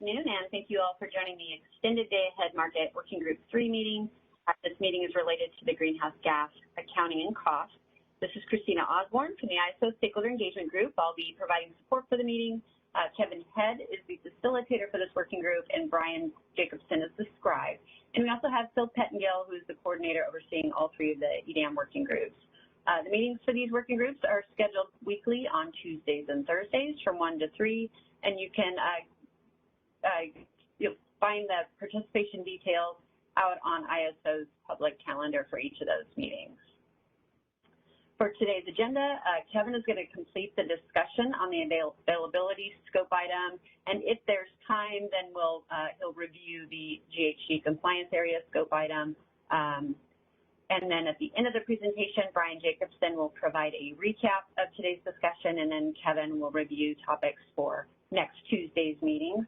afternoon, and thank you all for joining the Extended Day Ahead Market Working Group 3 meeting. This meeting is related to the greenhouse gas accounting and cost. This is Christina Osborne from the ISO Stakeholder Engagement Group. I'll be providing support for the meeting. Kevin Head is the facilitator for this working group, and Brian Jacobson is the scribe. And we also have Phil Pettengill, who's the coordinator overseeing all three of the EDAM working groups. The meetings for these working groups are scheduled weekly on Tuesdays and Thursdays from 1 to 3, and you can you'll find the participation details out on ISO's public calendar for each of those meetings. For today's agenda, Kevin is going to complete the discussion on the availability scope item, and if there's time, then he'll review the GHG compliance area scope item. And then at the end of the presentation, Brian Jacobson will provide a recap of today's discussion, and then Kevin will review topics for next Tuesday's meetings.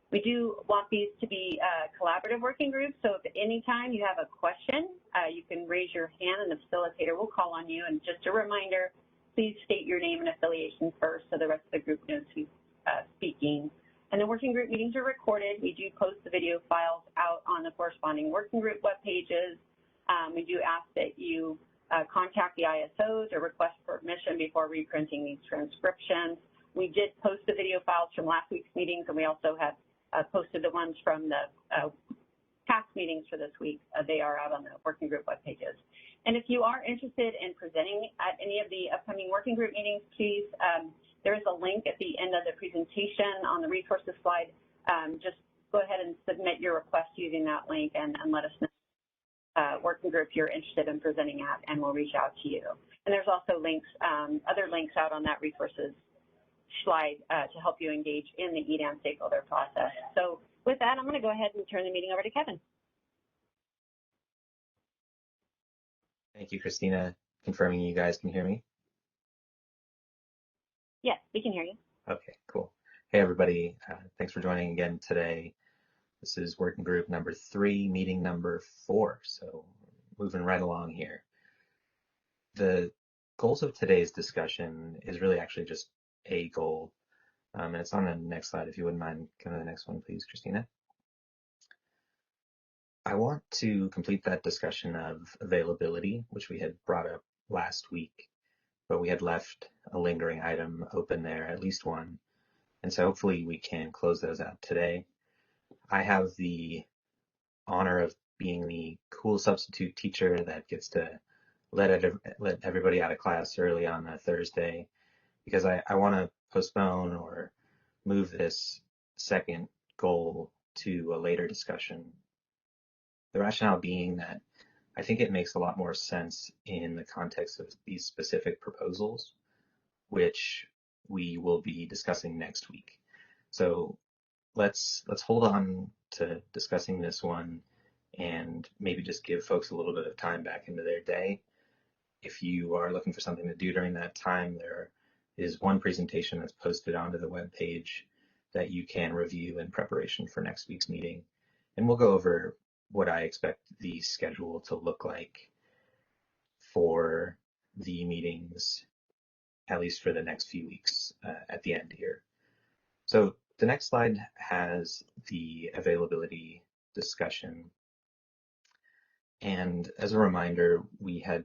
We do want these to be collaborative working groups, so if at any time you have a question, you can raise your hand and the facilitator will call on you. And just a reminder, please state your name and affiliation first so the rest of the group knows who's speaking. And the working group meetings are recorded. We do post the video files out on the corresponding working group web pages. We do ask that you contact the ISOs or request permission before reprinting these transcriptions. We did post the video files from last week's meetings, and we also have posted the ones from the past meetings for this week. They are out on the working group web pages. And if you are interested in presenting at any of the upcoming working group meetings, please, there is a link at the end of the presentation on the resources slide. Just go ahead and submit your request using that link and let us know working group you're interested in presenting at, and we'll reach out to you. And there's also links, other links out on that resources slide to help you engage in the EDAM stakeholder process. So with that, I'm going to go ahead and turn the meeting over to Kevin. Thank you, Christina. Confirming you guys can hear me? Yes, we can hear you. Okay, cool. Hey, everybody. Thanks for joining again today. This is working group number 3, meeting number 4. So moving right along here. The goals of today's discussion is really actually just a goal, and it's on the next slide. If you wouldn't mind, go to the next one, please, Christina. I want to complete that discussion of availability, which we had brought up last week, but we had left a lingering item open there, at least one, and so hopefully we can close those out today. I have the honor of being the cool substitute teacher that gets to let everybody out of class early on a Thursday, because I want to postpone or move this second goal to a later discussion. The rationale being that I think it makes a lot more sense in the context of these specific proposals, which we will be discussing next week. So let's hold on to discussing this one and maybe just give folks a little bit of time back into their day. If you are looking for something to do during that time, there is one presentation that's posted onto the web page that you can review in preparation for next week's meeting. And we'll go over what I expect the schedule to look like for the meetings, at least for the next few weeks at the end here. So the next slide has the availability discussion. And as a reminder, we had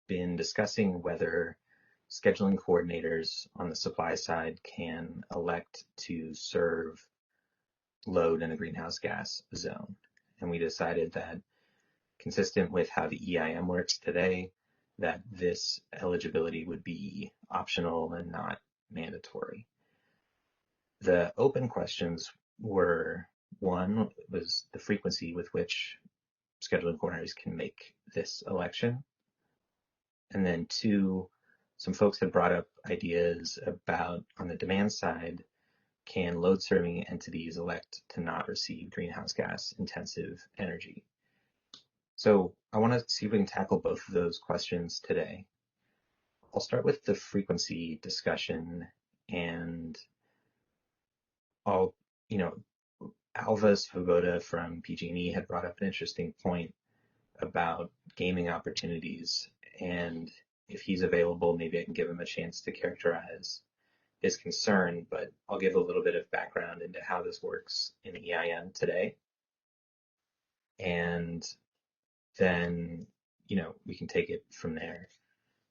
been discussing whether scheduling coordinators on the supply side can elect to serve load in a greenhouse gas zone. And we decided that, consistent with how the EIM works today, that this eligibility would be optional and not mandatory. The open questions were, one was the frequency with which scheduling coordinators can make this election. And then 2, some folks had brought up ideas about, on the demand side, can load serving entities elect to not receive greenhouse gas intensive energy? So I want to see if we can tackle both of those questions today. I'll start with the frequency discussion, and Alva Svoboda from PG&E had brought up an interesting point about gaming opportunities, and if he's available, maybe I can give him a chance to characterize is concerned, but I'll give a little bit of background into how this works in EIM today. And then, we can take it from there.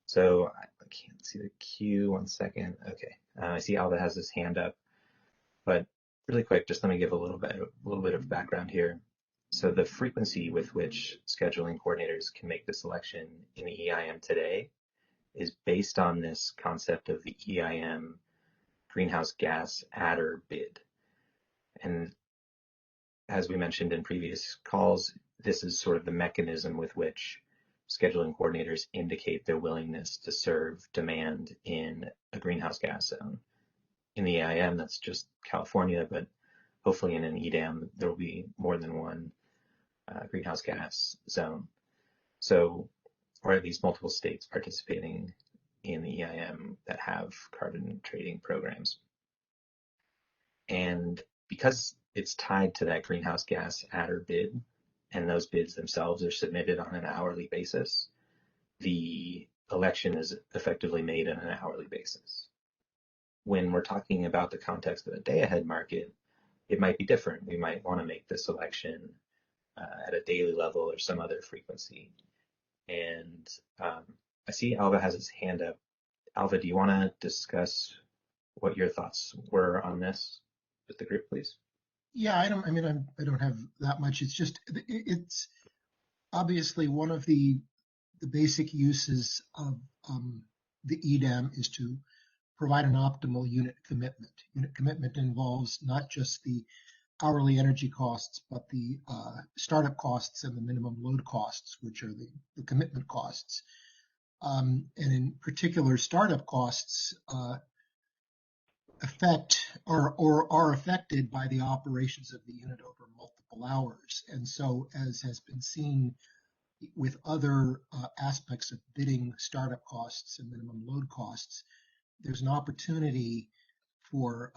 So I can't see the queue, 1 second. Okay, I see Alva has his hand up, but really quick, just let me give a little bit of background here. So the frequency with which scheduling coordinators can make the selection in the EIM today is based on this concept of the EIM greenhouse gas adder bid. And as we mentioned in previous calls, this is sort of the mechanism with which scheduling coordinators indicate their willingness to serve demand in a greenhouse gas zone. In the EIM, that's just California, but hopefully in an EDAM, there will be more than one greenhouse gas zone. So, or at least multiple states participating in the EIM that have carbon trading programs. And because it's tied to that greenhouse gas adder bid, and those bids themselves are submitted on an hourly basis, the election is effectively made on an hourly basis. When we're talking about the context of a day-ahead market, it might be different. We might want to make this election at a daily level or some other frequency. And I see Alva has his hand up. Alva, do you want to discuss what your thoughts were on this with the group, please? Yeah, I don't have that much. It's just, it's obviously one of the basic uses of the EDAM is to provide an optimal unit commitment. Unit commitment involves not just the hourly energy costs, but the startup costs and the minimum load costs, which are the commitment costs. And in particular, startup costs are affected by the operations of the unit over multiple hours. And so, as has been seen with other aspects of bidding startup costs and minimum load costs, there's an opportunity for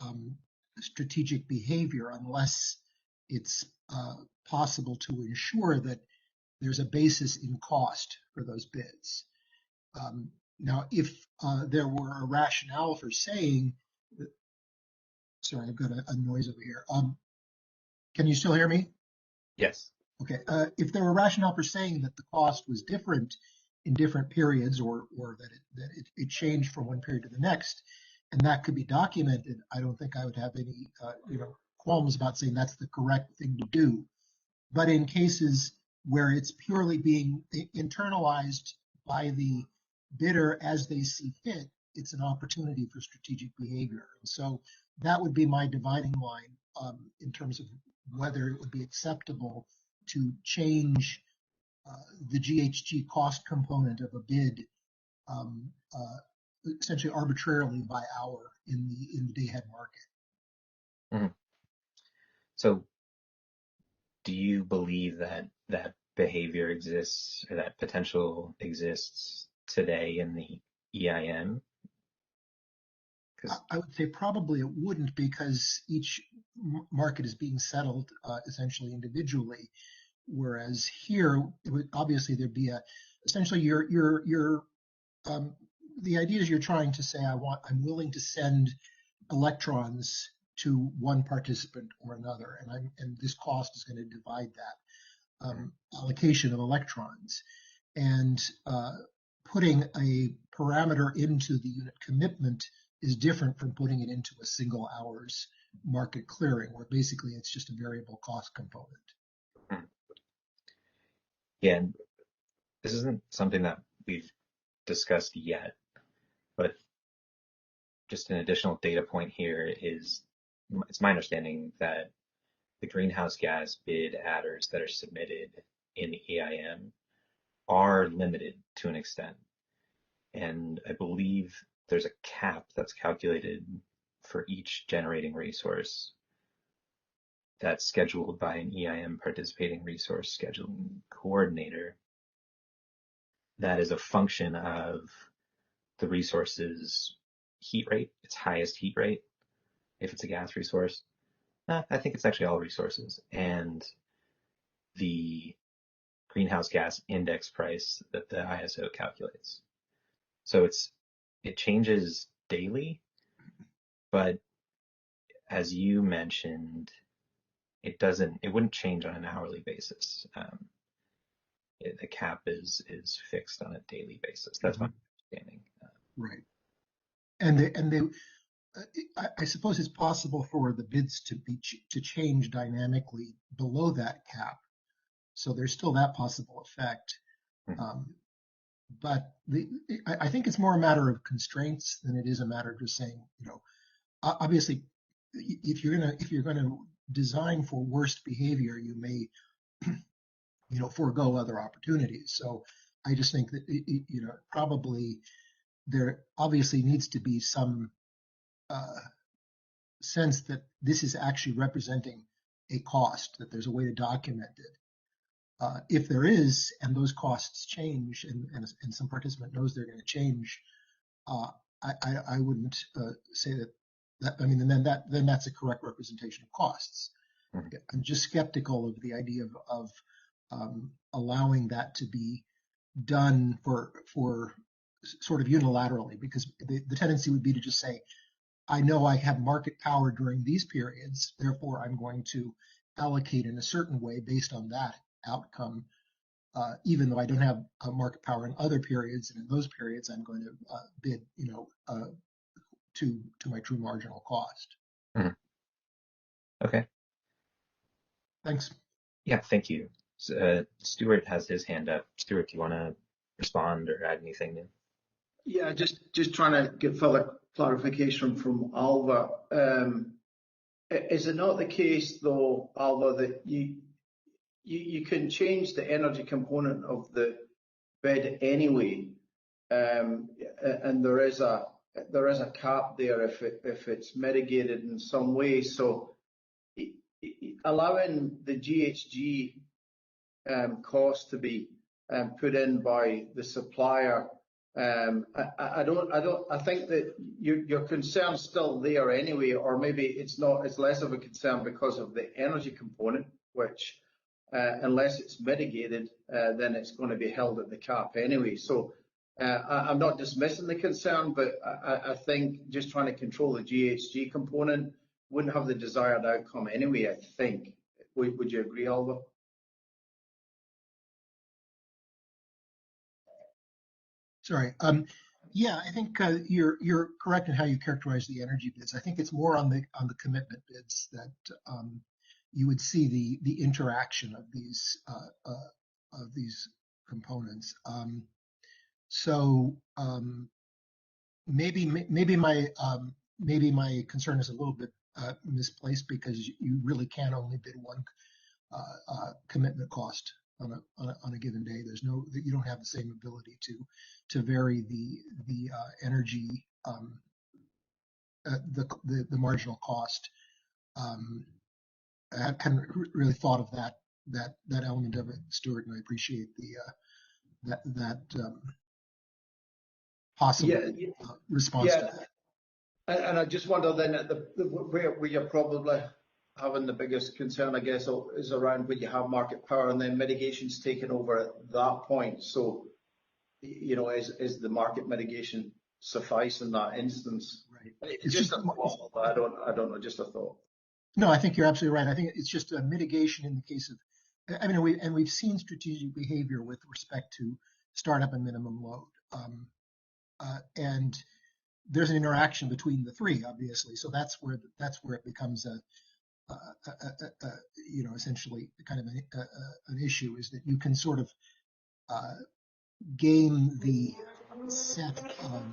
strategic behavior unless it's possible to ensure that there's a basis in cost for those bids. Now, if there were a rationale for saying, sorry, I've got a noise over here. Can you still hear me? Yes. Okay. If there were a rationale for saying that the cost was different in different periods, or that it changed from one period to the next, and that could be documented, I don't think I would have any qualms about saying that's the correct thing to do. But in cases where it's purely being internalized by the bidder as they see fit, it's an opportunity for strategic behavior. So that would be my dividing line in terms of whether it would be acceptable to change the GHG cost component of a bid essentially arbitrarily by hour in the day-ahead market. Mm-hmm. So do you believe that that behavior exists, or that potential exists today in the EIM? I would say probably it wouldn't, because each market is being settled essentially individually, whereas here obviously there'd be essentially the idea is you're trying to say I'm willing to send electrons to one participant or another, and this cost is going to divide that allocation of electrons, and putting a parameter into the unit commitment is different from putting it into a single hour's market clearing, where basically it's just a variable cost component. Yeah, and this isn't something that we've discussed yet, but just an additional data point here is, it's my understanding that the greenhouse gas bid adders that are submitted in the EIM are limited to an extent. And I believe there's a cap that's calculated for each generating resource that's scheduled by an EIM participating resource scheduling coordinator that is a function of the resource's heat rate, its highest heat rate, if it's a gas resource. I think it's actually all resources, and the greenhouse gas index price that the ISO calculates. So it changes daily, but as you mentioned, it wouldn't change on an hourly basis. The cap is fixed on a daily basis. That's my understanding. Right. And I suppose it's possible for the bids to change dynamically below that cap. So there's still that possible effect. But I think it's more a matter of constraints than it is a matter of just saying, obviously, if you're gonna design for worst behavior, you may, forego other opportunities. So I just think that probably there obviously needs to be some sense that this is actually representing a cost, that there's a way to document it. If there is, and those costs change, and some participant knows they're going to change, I wouldn't say that. I mean, then that's a correct representation of costs. I'm just skeptical of the idea of allowing that to be done for sort of unilaterally, because the tendency would be to just say, I know I have market power during these periods, therefore I'm going to allocate in a certain way based on that outcome, even though I don't have market power in other periods, and in those periods I'm going to bid, to my true marginal cost. Okay. Thanks. Yeah, thank you. Stuart has his hand up. Stuart, do you want to respond or add anything new? Yeah, just trying to get further clarification from Alva. Is it not the case, though, Alva, that you can change the energy component of the bid anyway, and there is a cap there if it's mitigated in some way. So allowing the GHG cost to be put in by the supplier, I think that your concern's still there anyway, or maybe it's less of a concern because of the energy component, which unless it's mitigated, then it's going to be held at the cap anyway. So I'm not dismissing the concern, but I think just trying to control the GHG component wouldn't have the desired outcome anyway, I think. Would you agree, Alva? Sorry. Yeah, I think you're correct in how you characterize the energy bids. I think it's more on the commitment bids that you would see the interaction of these components. So maybe my concern is a little bit misplaced, because you really can only bid one commitment cost on a given day. You don't have the same ability to vary the energy, the marginal cost. I hadn't really thought of that element of it, Stuart, and I appreciate that possible response to that. And I just wonder then where you're probably having the biggest concern, I guess, is around where you have market power and then mitigation's taken over at that point. So, is the market mitigation suffice in that instance? Right. It's just a thought. I don't know, just a thought. No, I think you're absolutely right. I think it's just a mitigation in the case of, we've seen strategic behavior with respect to startup and minimum load. And there's an interaction between the three, obviously. So that's where it becomes essentially kind of an issue, is that you can sort of game the set of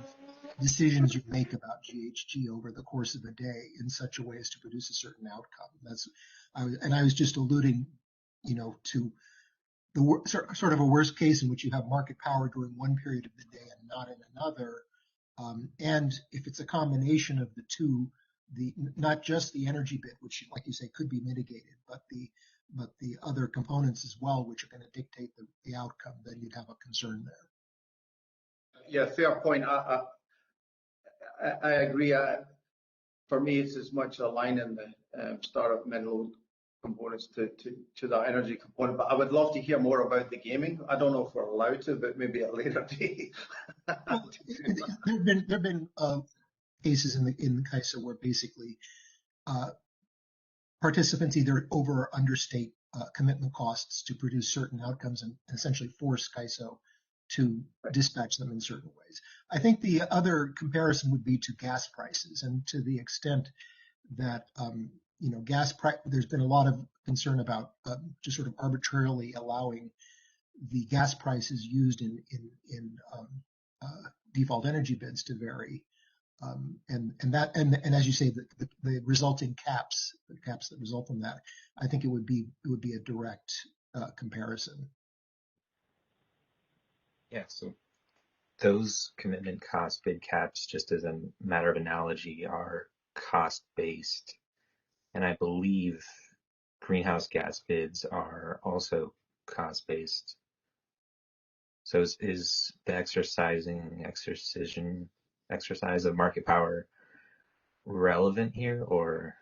decisions you make about GHG over the course of a day in such a way as to produce a certain outcome. I was just alluding, to the sort of a worst case in which you have market power during one period of the day and not in another. And if it's a combination of the two, not just the energy bit, which, like you say, could be mitigated, but the other components as well, which are going to dictate the outcome, then you'd have a concern there. Yeah, fair point. I agree. For me, it's as much aligning the startup mineral components to that energy component. But I would love to hear more about the gaming. I don't know if we're allowed to, but maybe at a later date. There've been cases in the CAISO where basically participants either over or understate commitment costs to produce certain outcomes and essentially force CAISO to dispatch them in certain ways. I think the other comparison would be to gas prices, and to the extent that there's been a lot of concern about just sort of arbitrarily allowing the gas prices used in default energy bids to vary, and as you say, the resulting caps, the caps that result from that, I think it would be a direct comparison. Yeah, so those commitment cost bid caps, just as a matter of analogy, are cost-based, and I believe greenhouse gas bids are also cost-based. So is the exercise of market power relevant here, or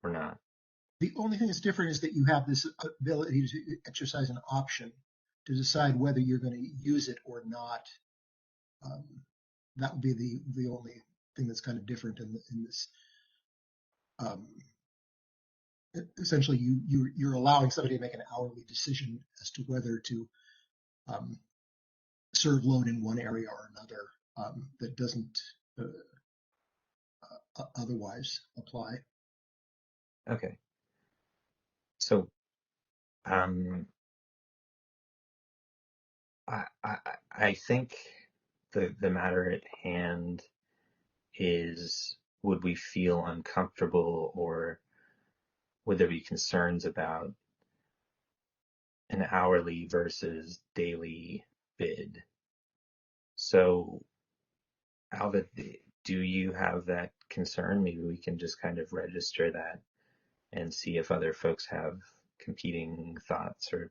not? The only thing that's different is that you have this ability to exercise an option to decide whether you're going to use it or not. That would be the only thing that's kind of different in this. Essentially, you're allowing somebody to make an hourly decision as to whether to serve load in one area or another that doesn't otherwise apply. Okay. So I think the matter at hand is, would we feel uncomfortable, or would there be concerns about an hourly versus daily bid? So Alva, do you have that concern? Maybe we can just kind of register that and see if other folks have competing thoughts. Or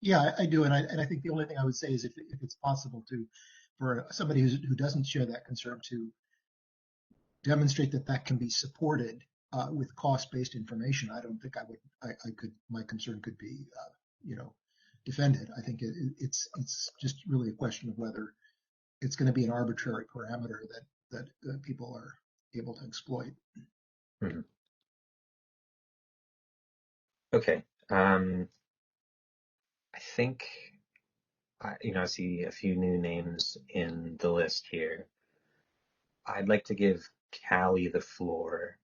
yeah, I do, and I think the only thing I would say is if it's possible for somebody who doesn't share that concern to demonstrate that can be supported with cost-based information, I don't think my concern could be defended. I think it's just really a question of whether it's going to be an arbitrary parameter that people are able to exploit. Mm-hmm. Okay. I think I see a few new names in the list here. I'd like to give Callie the floor,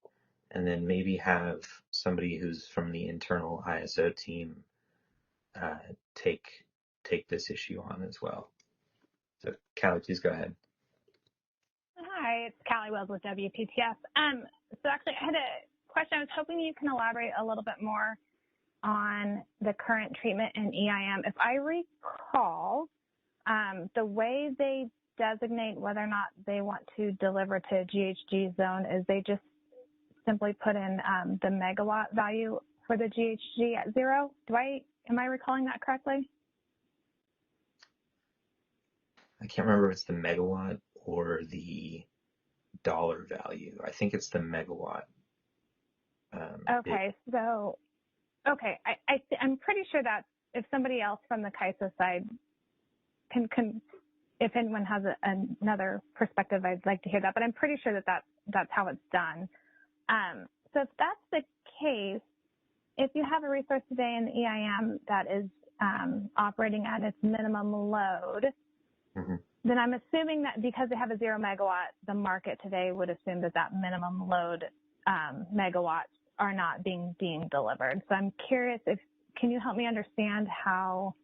and then maybe have somebody who's from the internal ISO team take this issue on as well. So Callie, please go ahead. Hi, it's Callie Wells with WPTF. So actually, I had a question. I was hoping you can elaborate a little bit more on the current treatment in EIM. If I recall, the way they designate whether or not they want to deliver to a GHG zone is they just simply put in the megawatt value for the GHG at 0. Am I recalling that correctly? I can't remember if it's the megawatt or the dollar value. I think it's the megawatt. Okay, I'm pretty sure that if somebody else from the CAISO side can if anyone has another perspective, I'd like to hear that. But I'm pretty sure that's how it's done. So if that's the case, if you have a resource today in the EIM that is operating at its minimum load, mm-hmm. then I'm assuming that because they have a 0 megawatt, the market today would assume that minimum load megawatts are not being delivered. So I'm curious, can you help me understand how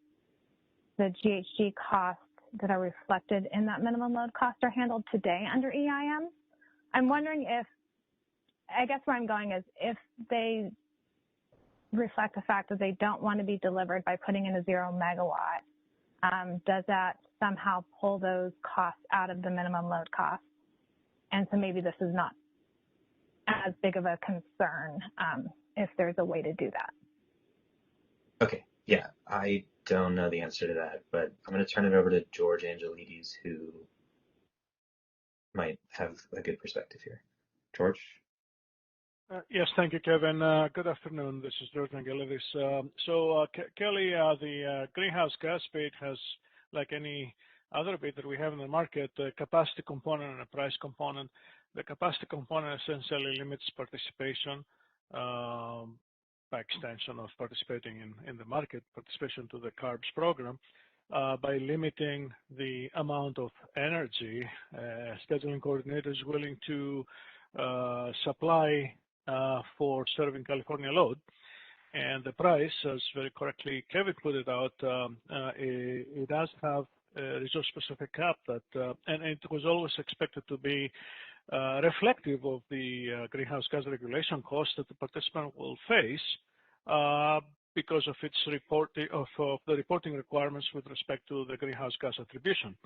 the GHG costs that are reflected in that minimum load cost are handled today under EIM? I'm wondering I guess where I'm going is if they reflect the fact that they don't want to be delivered by putting in a 0 megawatt, does that somehow pull those costs out of the minimum load cost? And so maybe this is not as big of a concern if there's a way to do that. Okay, yeah, I don't know the answer to that, but I'm going to turn it over to George Angelides, who might have a good perspective here. George? Yes, thank you, Kevin. Good afternoon. This is George Angelides. Kelly, the greenhouse gas bid has, like any other bid that we have in the market, a capacity component and a price component. The capacity component essentially limits participation, by extension of participating in the market, participation to the CARBS program, by limiting the amount of energy scheduling coordinator is willing to supply for serving California load. And the price, as very correctly Kevin put it out, it does have a resource-specific cap that, and it was always expected to be reflective of the greenhouse gas regulation cost that the participant will face because of its reporting of the reporting requirements with respect to the greenhouse gas attribution.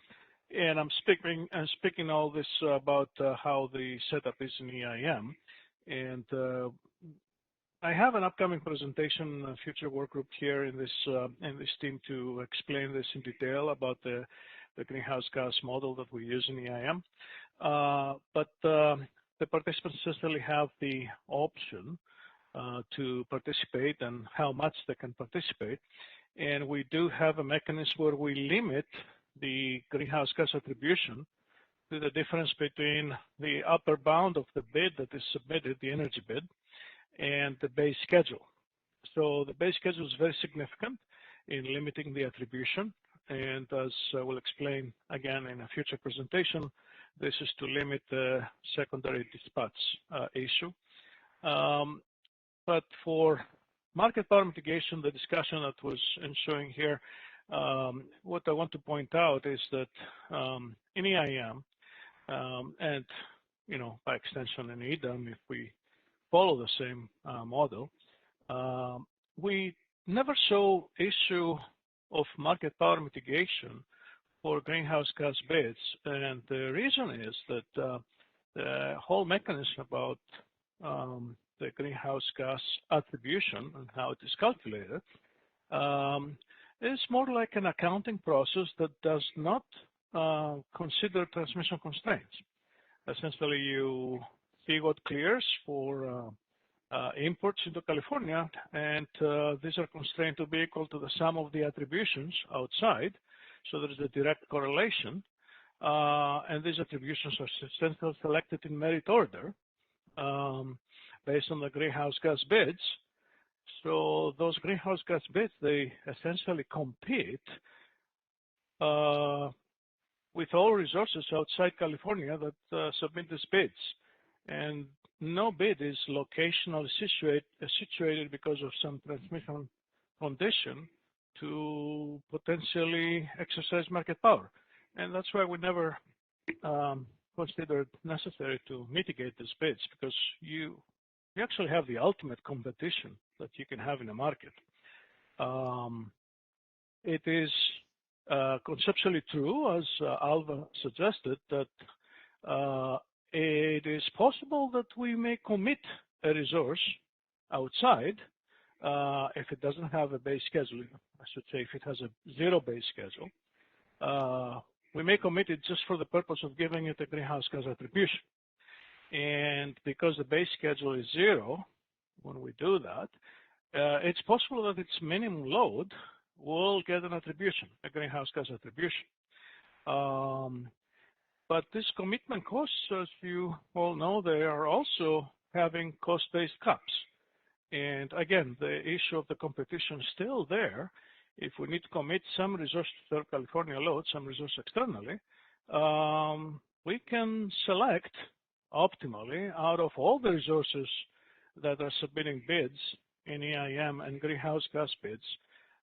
And I'm speaking all this about how the setup is in EIM, and I have an upcoming presentation, a future work group here in this team to explain this in detail about the greenhouse gas model that we use in EIM. But the participants essentially have the option to participate and how much they can participate. And we do have a mechanism where we limit the greenhouse gas attribution to the difference between the upper bound of the bid that is submitted, the energy bid, and the base schedule. So the base schedule is very significant in limiting the attribution. And as I will explain again in a future presentation, this is to limit the secondary dispatch issue. But for market power mitigation, the discussion that was ensuing here, what I want to point out is that in EIM, and by extension in EDAM, if we follow the same model, we never saw issue of market power mitigation for greenhouse gas bids. And the reason is that the whole mechanism about the greenhouse gas attribution and how it is calculated is more like an accounting process that does not consider transmission constraints. Essentially, you see what clears for imports into California, and these are constrained to be equal to the sum of the attributions outside. So there is a direct correlation, and these attributions are essentially selected in merit order based on the greenhouse gas bids. So those greenhouse gas bids, they essentially compete with all resources outside California that submit these bids. And no bid is locationally situated because of some transmission condition to potentially exercise market power. And that's why we never considered necessary to mitigate these bids, because you actually have the ultimate competition that you can have in a market. It is conceptually true, as Alva suggested, that it is possible that we may commit a resource outside if it doesn't have a base schedule. I should say if it has a zero base schedule. We may commit it just for the purpose of giving it a greenhouse gas attribution. And because the base schedule is zero, when we do that, it's possible that its minimum load will get an attribution, a greenhouse gas attribution. But this commitment costs, as you all know, they are also having cost-based caps. And again, the issue of the competition is still there. If we need to commit some resource to serve California load, some resource externally, we can select optimally out of all the resources that are submitting bids in EIM and greenhouse gas bids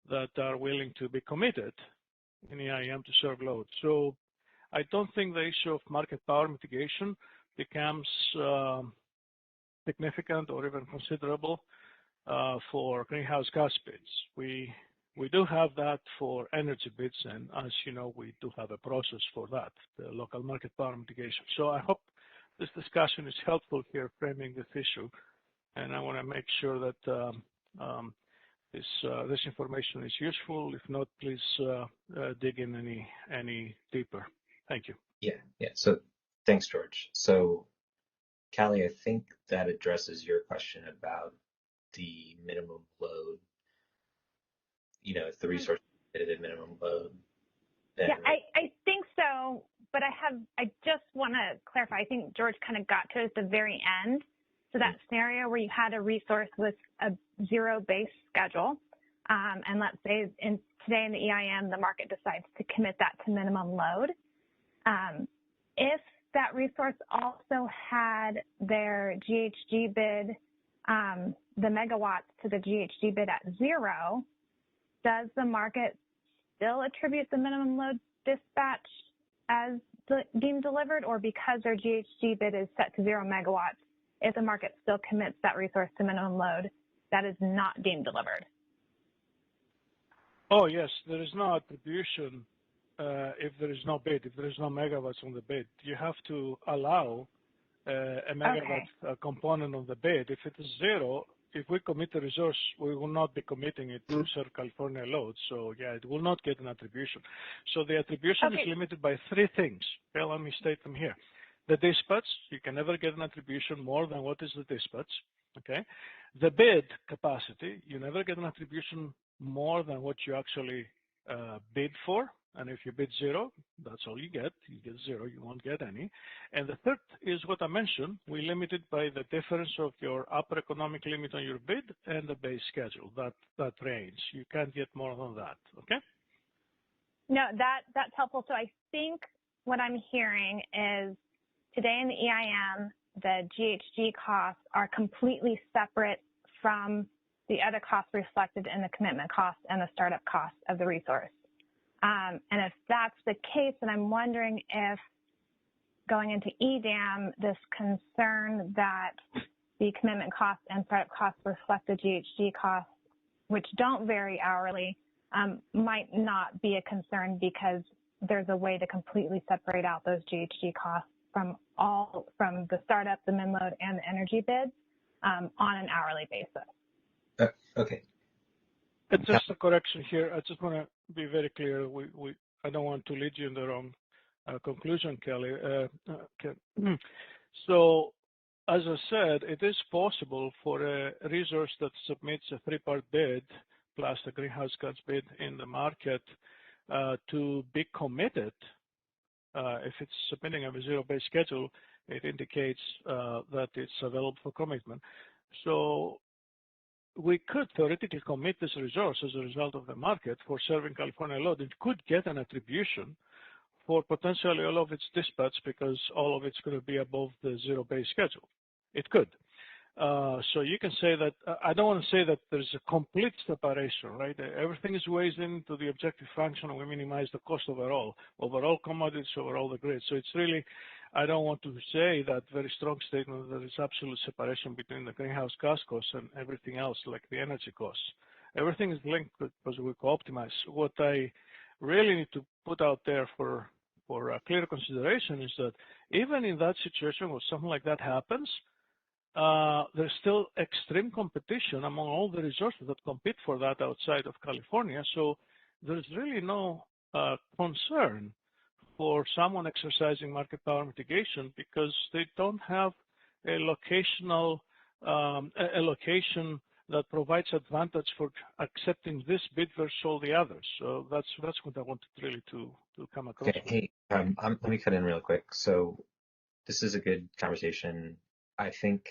that are willing to be committed in EIM to serve load. So I don't think the issue of market power mitigation becomes significant or even considerable for greenhouse gas bids. We do have that for energy bids, and as you know, we do have a process for that, the local market power mitigation. So I hope this discussion is helpful here framing this issue, and I want to make sure that this information is useful. If not, please dig in any deeper. Thank you. Yeah. So thanks, George. So Callie, I think that addresses your question about the minimum load. If the resource is at minimum load, there. Yeah, I think so, but I just want to clarify. I think George kind of got to it at the very end. So that scenario where you had a resource with a zero-based schedule, and let's say today in the EIM, the market decides to commit that to minimum load. If that resource also had their GHG bid, the megawatts to the GHG bid at zero, does the market still attribute the minimum load dispatch as deemed delivered, or because their GHG bid is set to 0 megawatts, if the market still commits that resource to minimum load, that is not deemed delivered? Oh, yes, there is no attribution if there is no bid, if there is no megawatts on the bid. You have to allow a megawatt component on the bid. If it is 0, if we commit a resource, we will not be committing it to serve California load. So yeah, it will not get an attribution. So the attribution is limited by 3 things. Okay, let me state them here. The dispatch, you can never get an attribution more than what is the dispatch. Okay. The bid capacity, you never get an attribution more than what you actually bid for. And if you bid 0, that's all you get. You get 0, you won't get any. And the third is what I mentioned. We limit it by the difference of your upper economic limit on your bid and the base schedule, that range. You can't get more than that, okay? No, that's helpful. So I think what I'm hearing is today in the EIM, the GHG costs are completely separate from the other costs reflected in the commitment cost and the startup cost of the resource. And if that's the case, then I'm wondering if going into EDAM, this concern that the commitment costs and startup costs reflect the GHG costs, which don't vary hourly, might not be a concern because there's a way to completely separate out those GHG costs from the startup, the min load, and the energy bids on an hourly basis. Okay. And just a correction here. I just want to be very clear. I don't want to lead you in the wrong conclusion, Kelly. So, as I said, it is possible for a resource that submits a 3-part bid plus the greenhouse gas bid in the market to be committed. If it's submitting a 0-based schedule, it indicates that it's available for commitment. So we could theoretically commit this resource as a result of the market for serving California load. It could get an attribution for potentially all of its dispatch because all of it's going to be above the 0-based schedule. It could. So you can say that, I don't want to say that there's a complete separation, right? Everything is weighed into the objective function and we minimize the cost overall commodities, overall the grid. So it's really, I don't want to say that very strong statement that there is absolute separation between the greenhouse gas costs and everything else like the energy costs. Everything is linked because we co-optimize. What I really need to put out there for clear consideration is that even in that situation where something like that happens, there's still extreme competition among all the resources that compete for that outside of California. So there's really no concern for someone exercising market power mitigation because they don't have a location that provides advantage for accepting this bid versus all the others. So that's what I wanted really to come across. Okay, hey, let me cut in real quick. So this is a good conversation. I think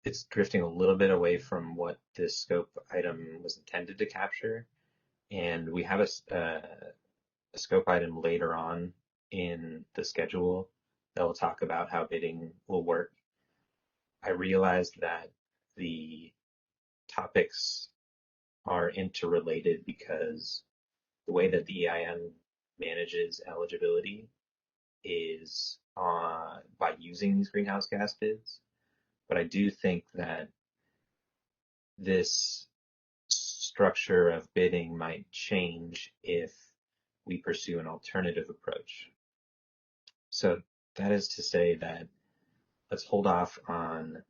it's drifting a little bit away from what this scope item was intended to capture. And we have a scope item later on in the schedule that will talk about how bidding will work. I realized that the topics are interrelated because the way that the EIM manages eligibility is by using these greenhouse gas bids. But I do think that this structure of bidding might change if we pursue an alternative approach. So that is to say that let's hold off on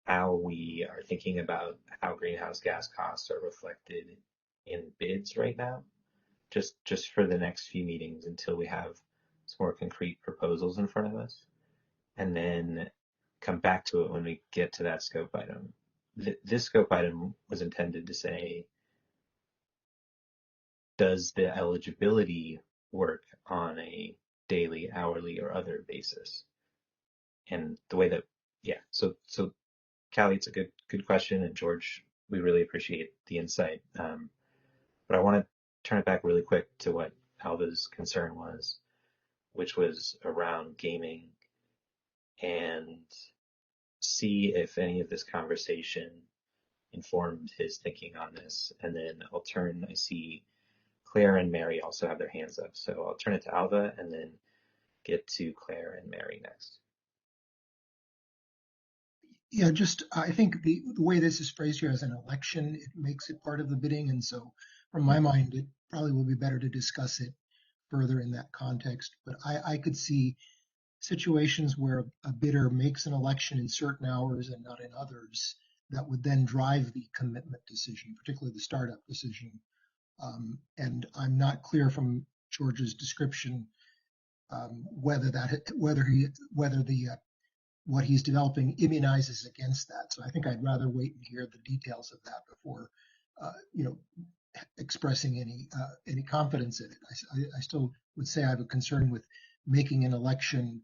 how we are thinking about how greenhouse gas costs are reflected in bids right now, just for the next few meetings until we have some more concrete proposals in front of us, and then come back to it when we get to that scope item. This scope item was intended to say, does the eligibility work on a daily, hourly, or other basis. And the way that, yeah, so Callie, it's a good question, and George, we really appreciate the insight. But I want to turn it back really quick to what Alva's concern was, which was around gaming, and see if any of this conversation informed his thinking on this. And then I see Claire and Mary also have their hands up. So I'll turn it to Alva and then get to Claire and Mary next. Yeah, I think the way this is phrased here as an election, it makes it part of the bidding. And so from my mind, it probably will be better to discuss it further in that context. But I could see situations where a bidder makes an election in certain hours and not in others that would then drive the commitment decision, particularly the startup decision. And I'm not clear from George's description whether what he's developing immunizes against that. So I think I'd rather wait and hear the details of that before, expressing any confidence in it. I still would say I have a concern with making an election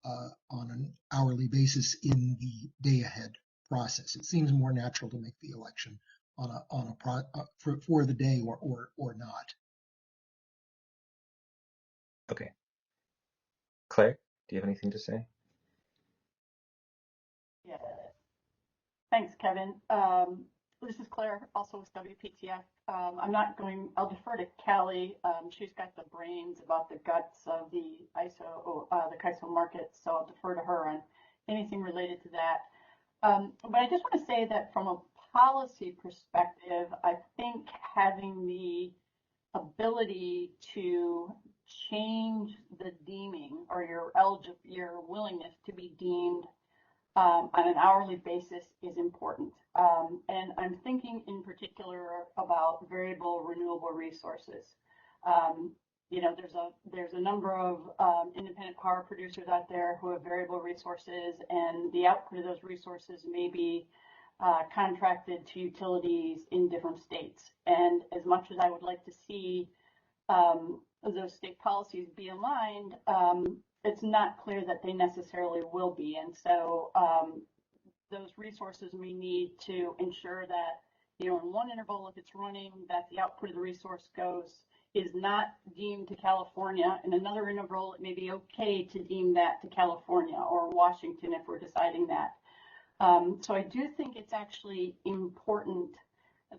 on an hourly basis in the day ahead process. It seems more natural to make the election for the day or not. Okay. Claire, do you have anything to say? Yeah. Thanks, Kevin. This is Claire, also with WPTF. I'll defer to Callie. She's got the brains about the guts of the CAISO market, so I'll defer to her on anything related to that. But I just want to say that from a policy perspective, I think having the ability to change the deeming or your willingness to be deemed on an hourly basis is important. And I'm thinking in particular about variable renewable resources. There's a number of independent power producers out there who have variable resources, and the output of those resources may be contracted to utilities in different states. And as much as I would like to see those state policies be aligned, it's not clear that they necessarily will be. And so those resources we need to ensure that, in one interval, if it's running, that the output of the resource is not deemed to California. In another interval, it may be okay to deem that to California or Washington if we're deciding that. So I do think it's actually important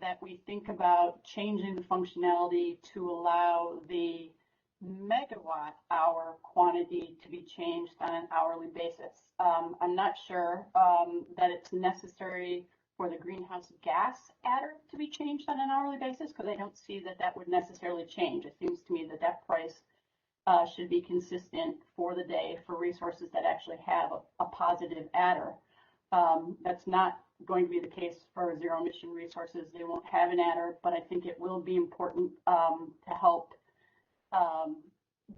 that we think about changing the functionality to allow the megawatt hour quantity to be changed on an hourly basis. I'm not sure that it's necessary for the greenhouse gas adder to be changed on an hourly basis, because I don't see that would necessarily change. It seems to me that price should be consistent for the day for resources that actually have a positive adder. That's not going to be the case for zero emission resources. They won't have an adder, but I think it will be important to help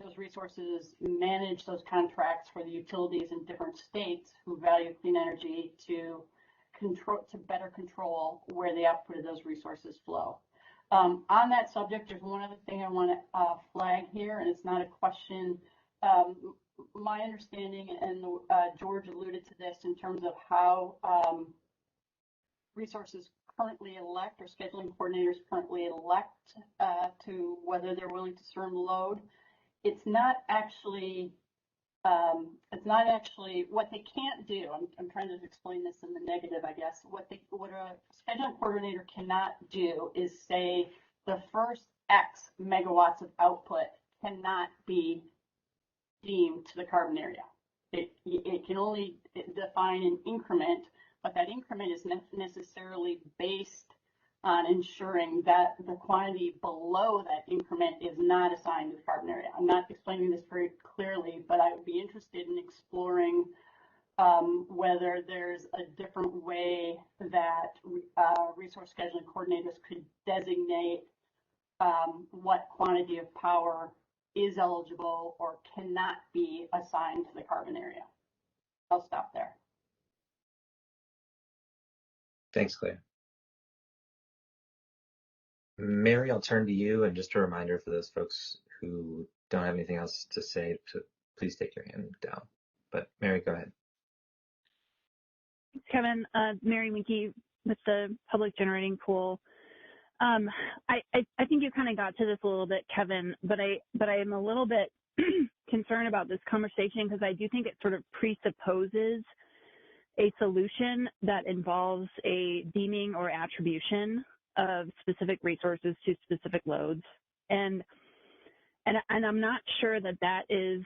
those resources manage those contracts for the utilities in different states who value clean energy to better control where the output of those resources flow. On that subject, there's one other thing I want to flag here, and it's not a question. My understanding, and George alluded to this in terms of how resources currently elect, or scheduling coordinators currently elect to whether they're willing to serve load. It's not actually what they can't do. I'm trying to explain this in the negative, I guess. What a scheduling coordinator cannot do is say the first X megawatts of output cannot be deemed to the carbon area. It can only define an increment, but that increment is necessarily based on ensuring that the quantity below that increment is not assigned to the carbon area. I'm not explaining this very clearly, but I would be interested in exploring whether there's a different way that resource scheduling coordinators could designate what quantity of power is eligible or cannot be assigned to the carbon area. I'll stop there. Thanks, Claire. Mary, I'll turn to you, and just a reminder for those folks who don't have anything else to say, please take your hand down. But Mary, go ahead. Kevin, Mary Minke with the Public Generating Pool. I think you kind of got to this a little bit, Kevin, but I am a little bit concerned about this conversation because I do think it sort of presupposes a solution that involves a deeming or attribution of specific resources to specific loads, and I'm not sure that that is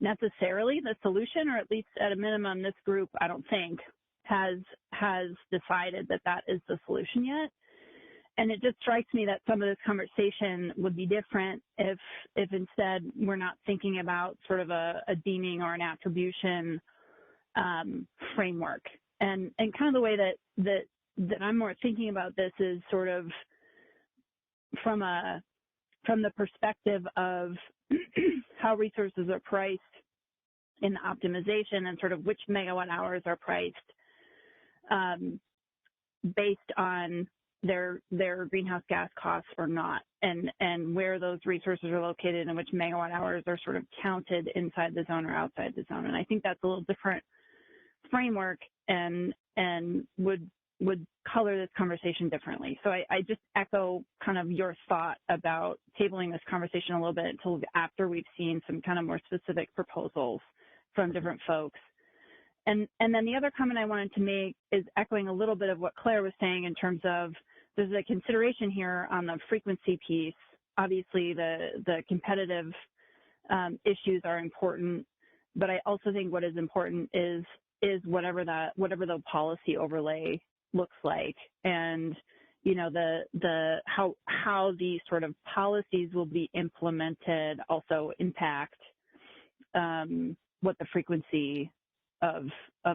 necessarily the solution, or at least at a minimum, this group, I don't think, has decided that that is the solution yet. And it just strikes me that some of this conversation would be different if instead we're not thinking about sort of a deeming or an attribution framework. And kind of the way that I'm more thinking about this is sort of from the perspective of how resources are priced in the optimization and sort of which megawatt hours are priced based on their greenhouse gas costs or not, and where those resources are located and which megawatt hours are sort of counted inside the zone or outside the zone. And I think that's a little different framework and would color this conversation differently. So I just echo kind of your thought about tabling this conversation a little bit until after we've seen some kind of more specific proposals from different folks. And then the other comment I wanted to make is echoing a little bit of what Claire was saying in terms of there's a consideration here on the frequency piece. Obviously, the competitive issues are important, but I also think what is important is whatever the policy overlay looks like, and you know how these sort of policies will be implemented also impact what the frequency of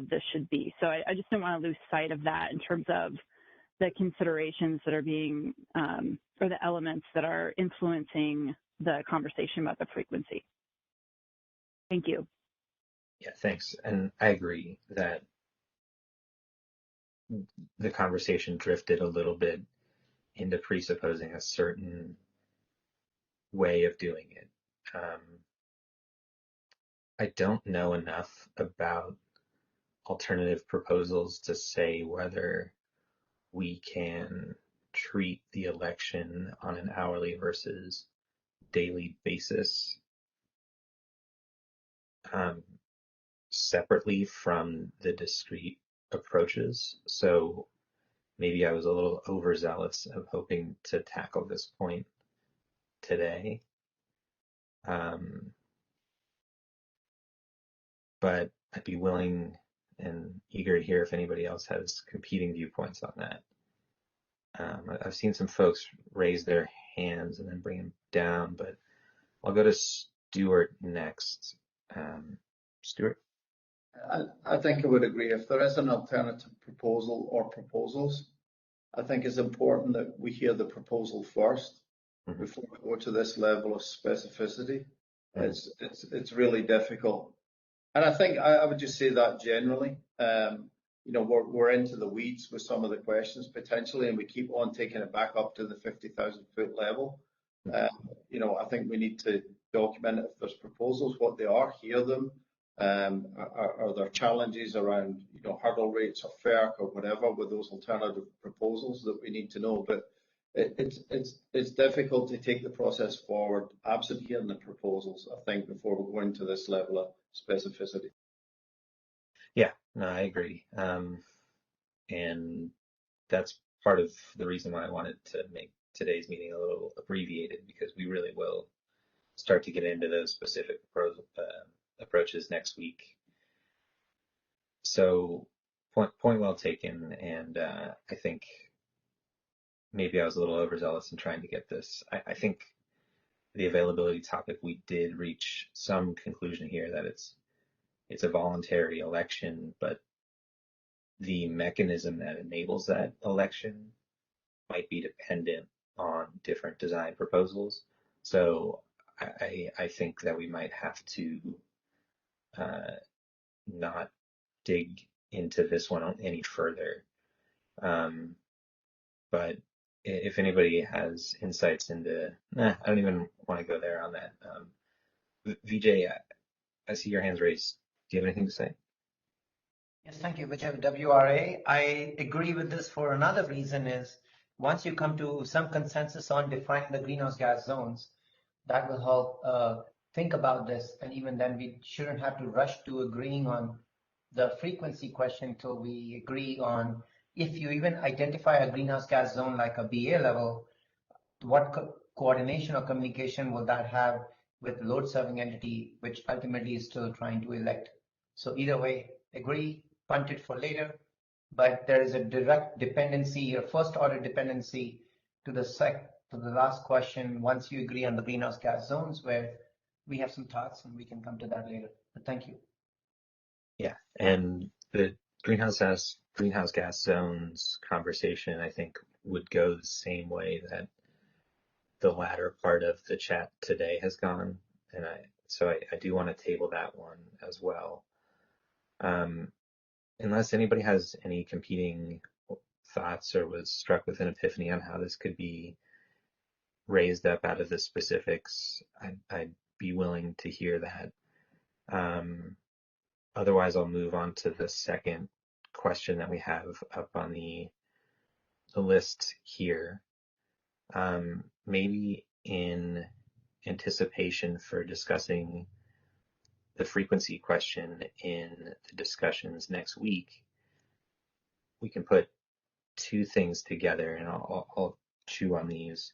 this should be. So I just don't want to lose sight of that in terms of the considerations that are being or the elements that are influencing the conversation about the frequency. Thank you. Yeah, thanks. And I agree that the conversation drifted a little bit into presupposing a certain way of doing it. I don't know enough about alternative proposals to say whether we can treat the election on an hourly versus daily basis separately from the discrete approaches. So maybe I was a little overzealous of hoping to tackle this point today. But I'd be willing and eager to hear if anybody else has competing viewpoints on that. I've seen some folks raise their hands and then bring them down, but I'll go to Stuart next. Stuart? I think I would agree. If there is an alternative proposal or proposals, I think it's important that we hear the proposal first before we go to this level of specificity. It's really difficult. And I think I would just say that generally, you know, we're into the weeds with some of the questions potentially, and we keep on taking it back up to the 50,000 foot level. You know, I think we need to document if there's proposals, what they are, hear them. Are there challenges around, you know, hurdle rates or FERC or whatever with those alternative proposals that we need to know? But it's difficult to take the process forward absent hearing the proposals, I think, before we go into this level of specificity. Yeah, no, I agree. And that's part of the reason why I wanted to make today's meeting a little abbreviated, because we really will start to get into those specific approaches next week. So point well taken, and I think maybe I was a little overzealous in trying to get this. I think the availability topic, we did reach some conclusion here that it's a voluntary election, but the mechanism that enables that election might be dependent on different design proposals. So I think that we might have to not dig into this one any further. But if anybody has insights into, I don't even want to go there on that. VJ, I see your hands raised. Do you have anything to say? Yes, thank you, Vijay, WRA. I agree with this for another reason is once you come to some consensus on defining the greenhouse gas zones, that will help think about this. And even then, we shouldn't have to rush to agreeing on the frequency question till we agree on if you even identify a greenhouse gas zone like a BA level, what coordination or communication will that have with load serving entity, which ultimately is still trying to elect. So either way, agree, punt it for later, but there is a direct dependency or first order dependency to the last question once you agree on the greenhouse gas zones, where we have some thoughts and we can come to that later. But thank you. Yeah, and the greenhouse gas zones conversation, I think, would go the same way that the latter part of the chat today has gone, and I do want to table that one as well. Unless anybody has any competing thoughts or was struck with an epiphany on how this could be raised up out of the specifics, I'd be willing to hear that. Otherwise, I'll move on to the second question that we have up on the list here. Maybe in anticipation for discussing the frequency question in the discussions next week, we can put two things together, and I'll chew on these.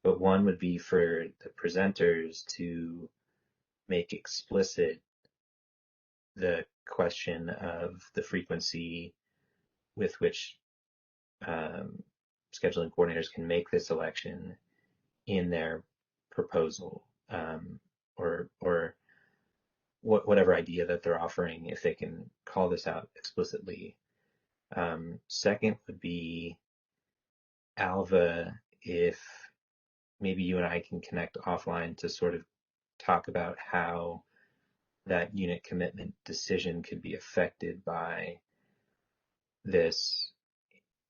But one would be for the presenters to make explicit the question of the frequency with which scheduling coordinators can make this election in their proposal, or whatever idea that they're offering, if they can call this out explicitly. Second would be, Alva, if maybe you and I can connect offline to sort of talk about how that unit commitment decision could be affected by this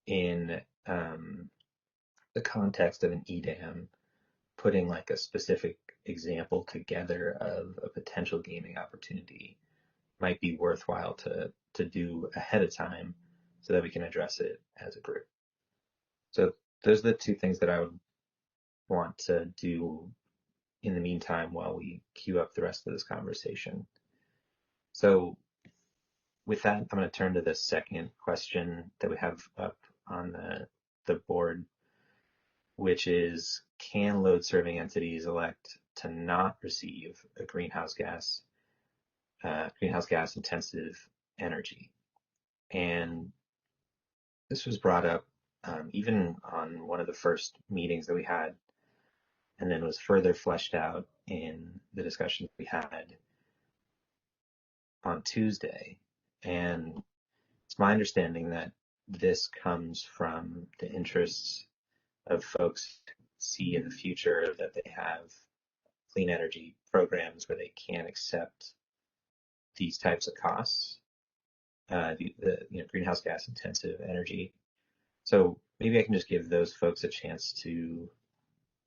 in the context of an EDAM, putting like a specific example together of a potential gaming opportunity might be worthwhile to do ahead of time so that we can address it as a group. So those are the two things that I would want to do in the meantime while we queue up the rest of this conversation. So with that, I'm going to turn to the second question that we have up on the board, which is, can load serving entities elect to not receive a greenhouse gas intensive energy? And this was brought up even on one of the first meetings that we had, and then was further fleshed out in the discussion we had on Tuesday. And it's my understanding that this comes from the interests of folks who see in the future that they have clean energy programs where they can accept these types of costs, the greenhouse gas intensive energy. So maybe I can just give those folks a chance to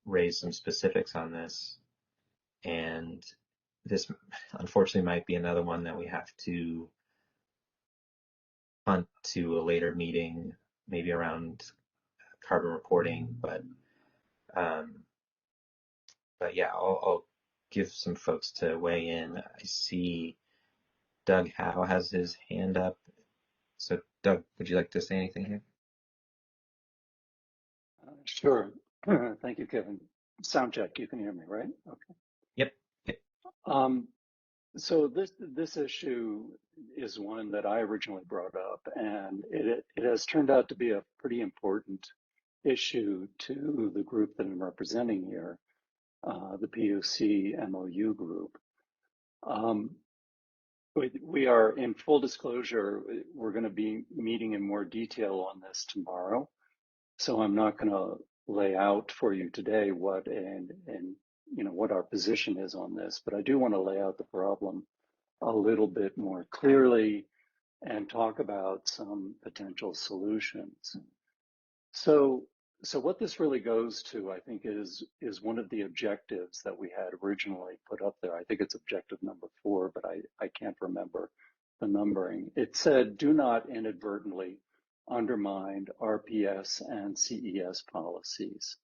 raise some specifics on this. And this, unfortunately, might be another one that we have to punt to a later meeting, maybe around carbon reporting. But yeah, I'll give some folks to weigh in. I see Doug Howe has his hand up. So Doug, would you like to say anything here? Sure. Thank you, Kevin. Sound check. You can hear me, right? Okay. Yep. So this issue is one that I originally brought up, and it has turned out to be a pretty important issue to the group that I'm representing here, the PUC MOU group. We are, in full disclosure, we're going to be meeting in more detail on this tomorrow. So I'm not going to lay out for you today what what our position is on this, but I do want to lay out the problem a little bit more clearly and talk about some potential solutions. So So what this really goes to, I think, is one of the objectives that we had originally put up there. I think it's objective number 4, but I can't remember the numbering. It said, do not inadvertently undermine RPS and CES policies.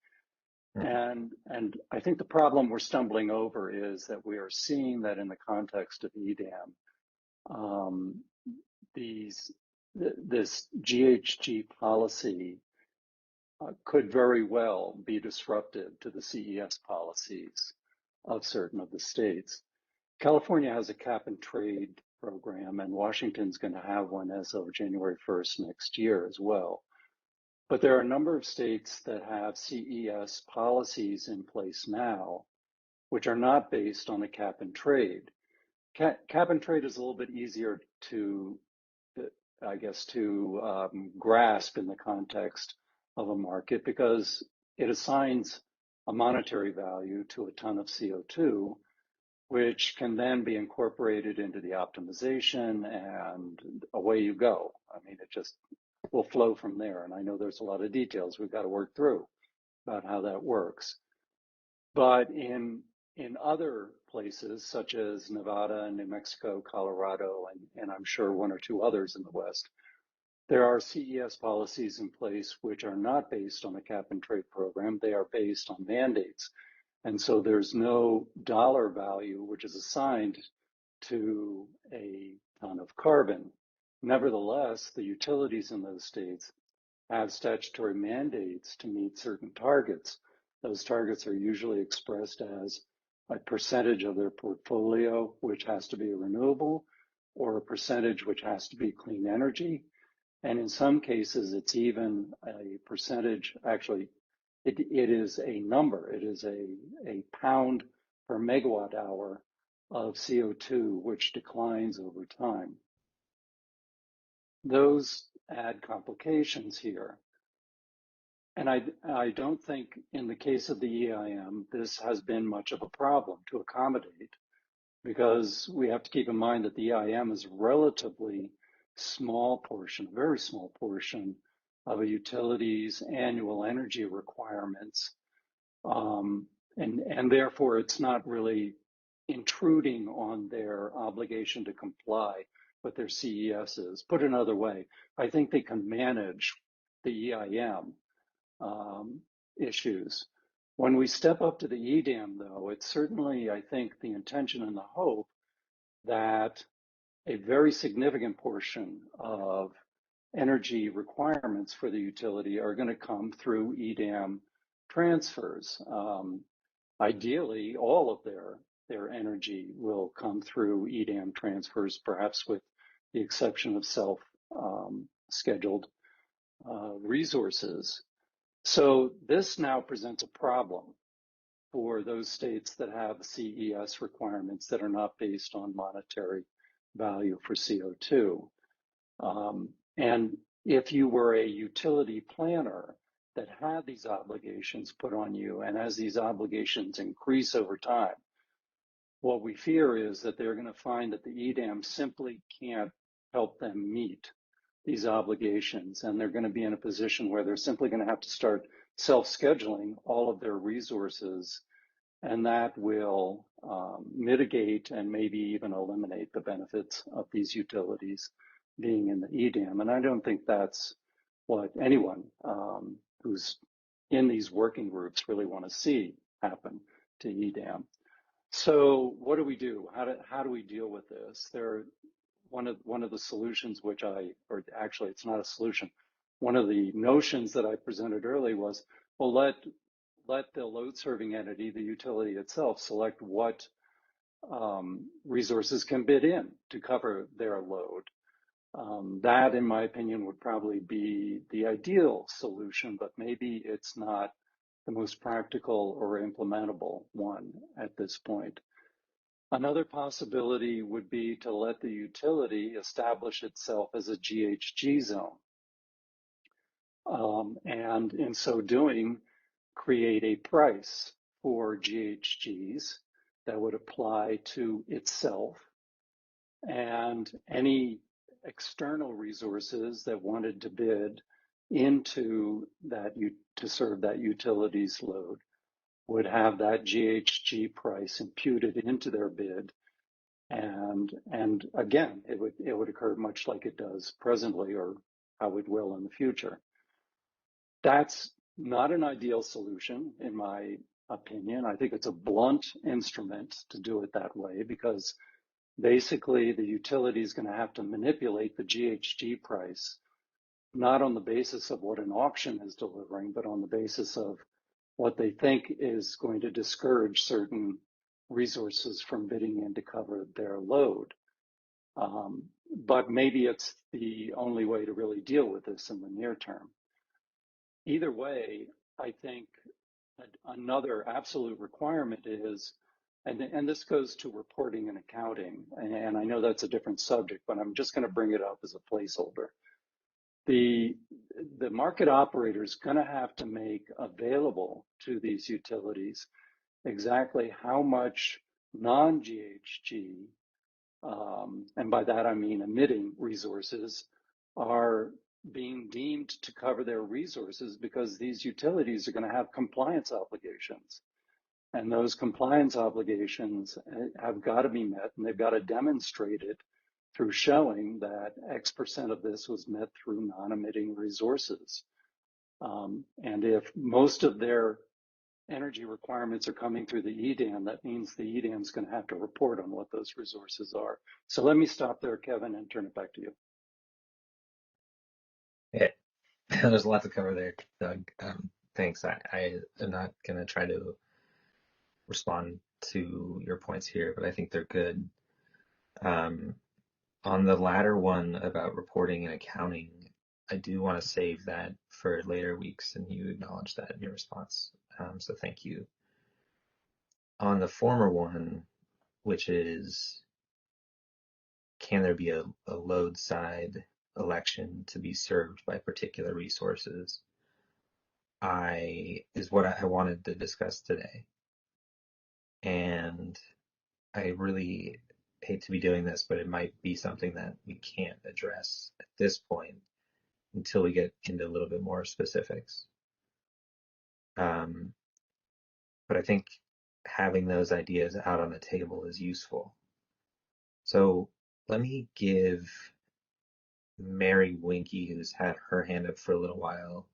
And I think the problem we're stumbling over is that we are seeing that in the context of EDAM, this GHG policy could very well be disruptive to the CES policies of certain of the states. California has a cap and trade program, and Washington's going to have one as of January 1st next year as well. But there are a number of states that have CES policies in place now, which are not based on the cap and trade. Cap and trade is a little bit easier to, I guess, to grasp in the context of a market because it assigns a monetary value to a ton of CO2, which can then be incorporated into the optimization, and away you go. I mean, it just will flow from there. And I know there's a lot of details we've got to work through about how that works. But in other places, such as Nevada, New Mexico, Colorado, and I'm sure one or two others in the West, there are CES policies in place which are not based on a cap and trade program. They are based on mandates. And so there's no dollar value which is assigned to a ton of carbon. Nevertheless, the utilities in those states have statutory mandates to meet certain targets. Those targets are usually expressed as a percentage of their portfolio which has to be renewable, or a percentage which has to be clean energy. And in some cases, it's even a percentage, actually, it is a number. It is a pound per megawatt hour of CO2, which declines over time. Those add complications here. And I don't think in the case of the EIM, this has been much of a problem to accommodate, because we have to keep in mind that the EIM is a relatively small portion, a very small portion of a utility's annual energy requirements. And therefore, it's not really intruding on their obligation to comply with their CESs. Put another way, I think they can manage the EIM issues. When we step up to the EDAM, though, it's certainly, I think, the intention and the hope that a very significant portion of energy requirements for the utility are going to come through EDAM transfers. Ideally, all of their energy will come through EDAM transfers, perhaps with the exception of self-scheduled resources. So this now presents a problem for those states that have CES requirements that are not based on monetary value for CO2. And if you were a utility planner that had these obligations put on you, and as these obligations increase over time, what we fear is that they're going to find that the EDAM simply can't help them meet these obligations, and they're going to be in a position where they're simply going to have to start self-scheduling all of their resources, and that will mitigate and maybe even eliminate the benefits of these utilities being in the EDAM. And I don't think that's what anyone who's in these working groups really want to see happen to EDAM. So what do we do? How do we deal with this? One of the solutions or actually it's not a solution. One of the notions that I presented earlier was, well, let the load serving entity, the utility itself, select what resources can bid in to cover their load. That, in my opinion, would probably be the ideal solution, but maybe it's not the most practical or implementable one at this point. Another possibility would be to let the utility establish itself as a GHG zone. And in so doing, create a price for GHGs that would apply to itself, and any external resources that wanted to bid into that to serve that utilities load would have that GHG price imputed into their bid. And again, it would occur much like it does presently, or how it will in the future. That's not an ideal solution, in my opinion. I think it's a blunt instrument to do it that way, because basically the utility is going to have to manipulate the GHG price, not on the basis of what an auction is delivering, but on the basis of what they think is going to discourage certain resources from bidding in to cover their load. But maybe it's the only way to really deal with this in the near term. Either way, I think another absolute requirement is, and this goes to reporting and accounting, and I know that's a different subject, but I'm just going to bring it up as a placeholder. The market operator is going to have to make available to these utilities exactly how much non-GHG, and by that I mean emitting resources, are being deemed to cover their resources, because these utilities are going to have compliance obligations. And those compliance obligations have got to be met, and they've got to demonstrate it through showing that X% of this was met through non-emitting resources. And if most of their energy requirements are coming through the EDAM, that means the EDAM is going to have to report on what those resources are. So let me stop there, Kevin, and turn it back to you. Yeah, there's a lot to cover there, Doug. Thanks. I am not going to try to respond to your points here, but I think they're good. On the latter one about reporting and accounting, I do want to save that for later weeks, and you acknowledge that in your response. So thank you. On the former one, which is, can there be a load side election to be served by particular resources, is what I wanted to discuss today. And I really hate to be doing this, but it might be something that we can't address at this point until we get into a little bit more specifics. But I think having those ideas out on the table is useful. So let me give Mary Winky, who's had her hand up for a little while,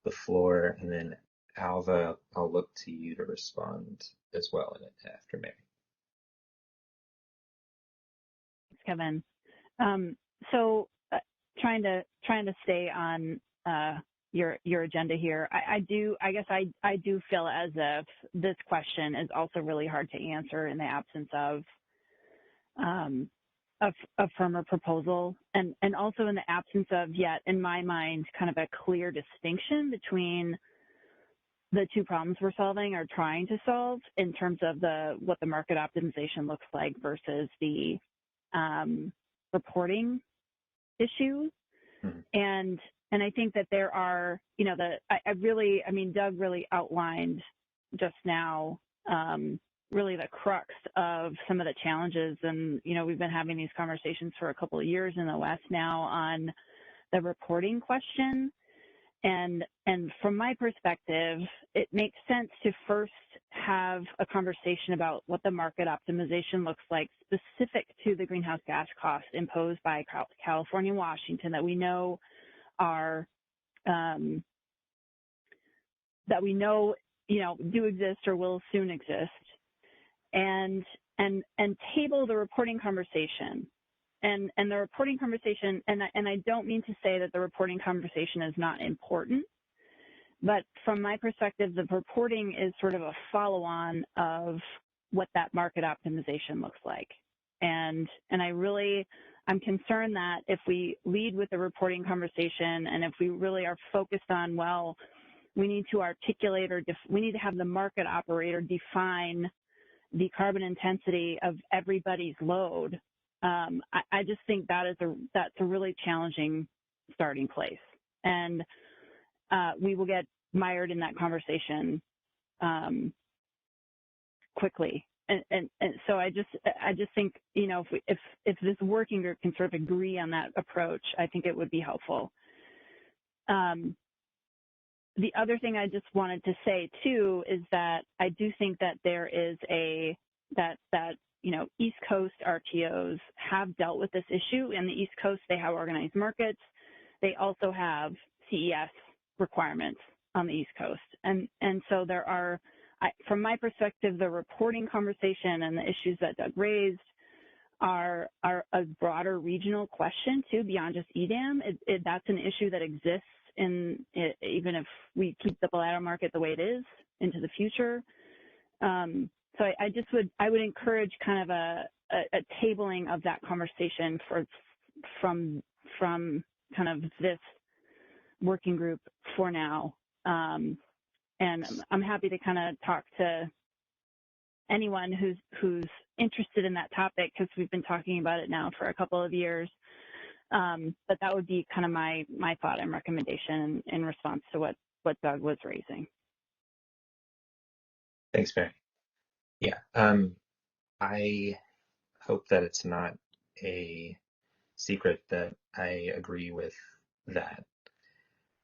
the floor, and then Alva, I'll look to you to respond as well after Mary. Kevin. So trying to stay on your agenda here. I guess I do feel as if this question is also really hard to answer in the absence of a firmer proposal, and also in the absence of yet, in my mind, kind of a clear distinction between the two problems we're solving or trying to solve in terms of what the market optimization looks like versus the reporting issue. Mm-hmm. And I think that there are, Doug really outlined just now really the crux of some of the challenges. And, we've been having these conversations for a couple of years in the West now on the reporting question. And from my perspective, it makes sense to first have a conversation about what the market optimization looks like specific to the greenhouse gas costs imposed by California and Washington that we know are do exist or will soon exist, and table the reporting conversation. And the reporting conversation, and I don't mean to say that the reporting conversation is not important, but from my perspective, the reporting is sort of a follow-on of what that market optimization looks like. And I'm concerned that if we lead with the reporting conversation, and if we really are focused on, well, we need to articulate we need to have the market operator define the carbon intensity of everybody's load. I just think that's a really challenging starting place, and we will get mired in that conversation quickly. And so I just think if this working group can sort of agree on that approach, I think it would be helpful. The other thing I just wanted to say too is that I do think that there is East Coast RTOs have dealt with this issue. In the East Coast, they have organized markets. They also have CES requirements on the East Coast. And so there are, from my perspective, the reporting conversation and the issues that Doug raised are a broader regional question too, beyond just EDAM. That's an issue that exists even if we keep the bilateral market the way it is into the future. So I would encourage kind of a tabling of that conversation from kind of this working group for now. And I'm happy to kind of talk to anyone who's interested in that topic, because we've been talking about it now for a couple of years. But that would be kind of my thought and recommendation in response to what Doug was raising. Thanks, Mary. Yeah, I hope that it's not a secret that I agree with that.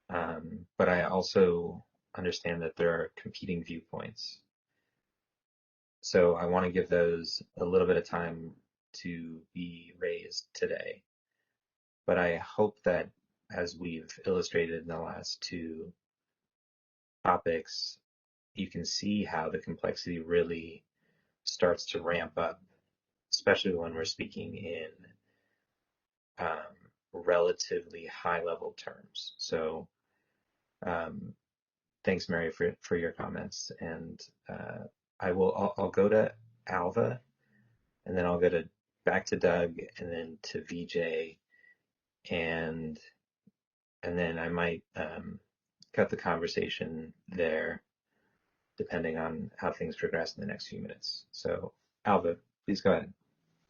But I also understand that there are competing viewpoints. So I want to give those a little bit of time to be raised today. But I hope that, as we've illustrated in the last two topics, you can see how the complexity really starts to ramp up, especially when we're speaking in relatively high-level terms. So thanks, Mary, for your comments. And I'll go to Alva, and then I'll go back to Doug, and then to VJ, and then I might cut the conversation there, depending on how things progress in the next few minutes. So, Alva, please go ahead.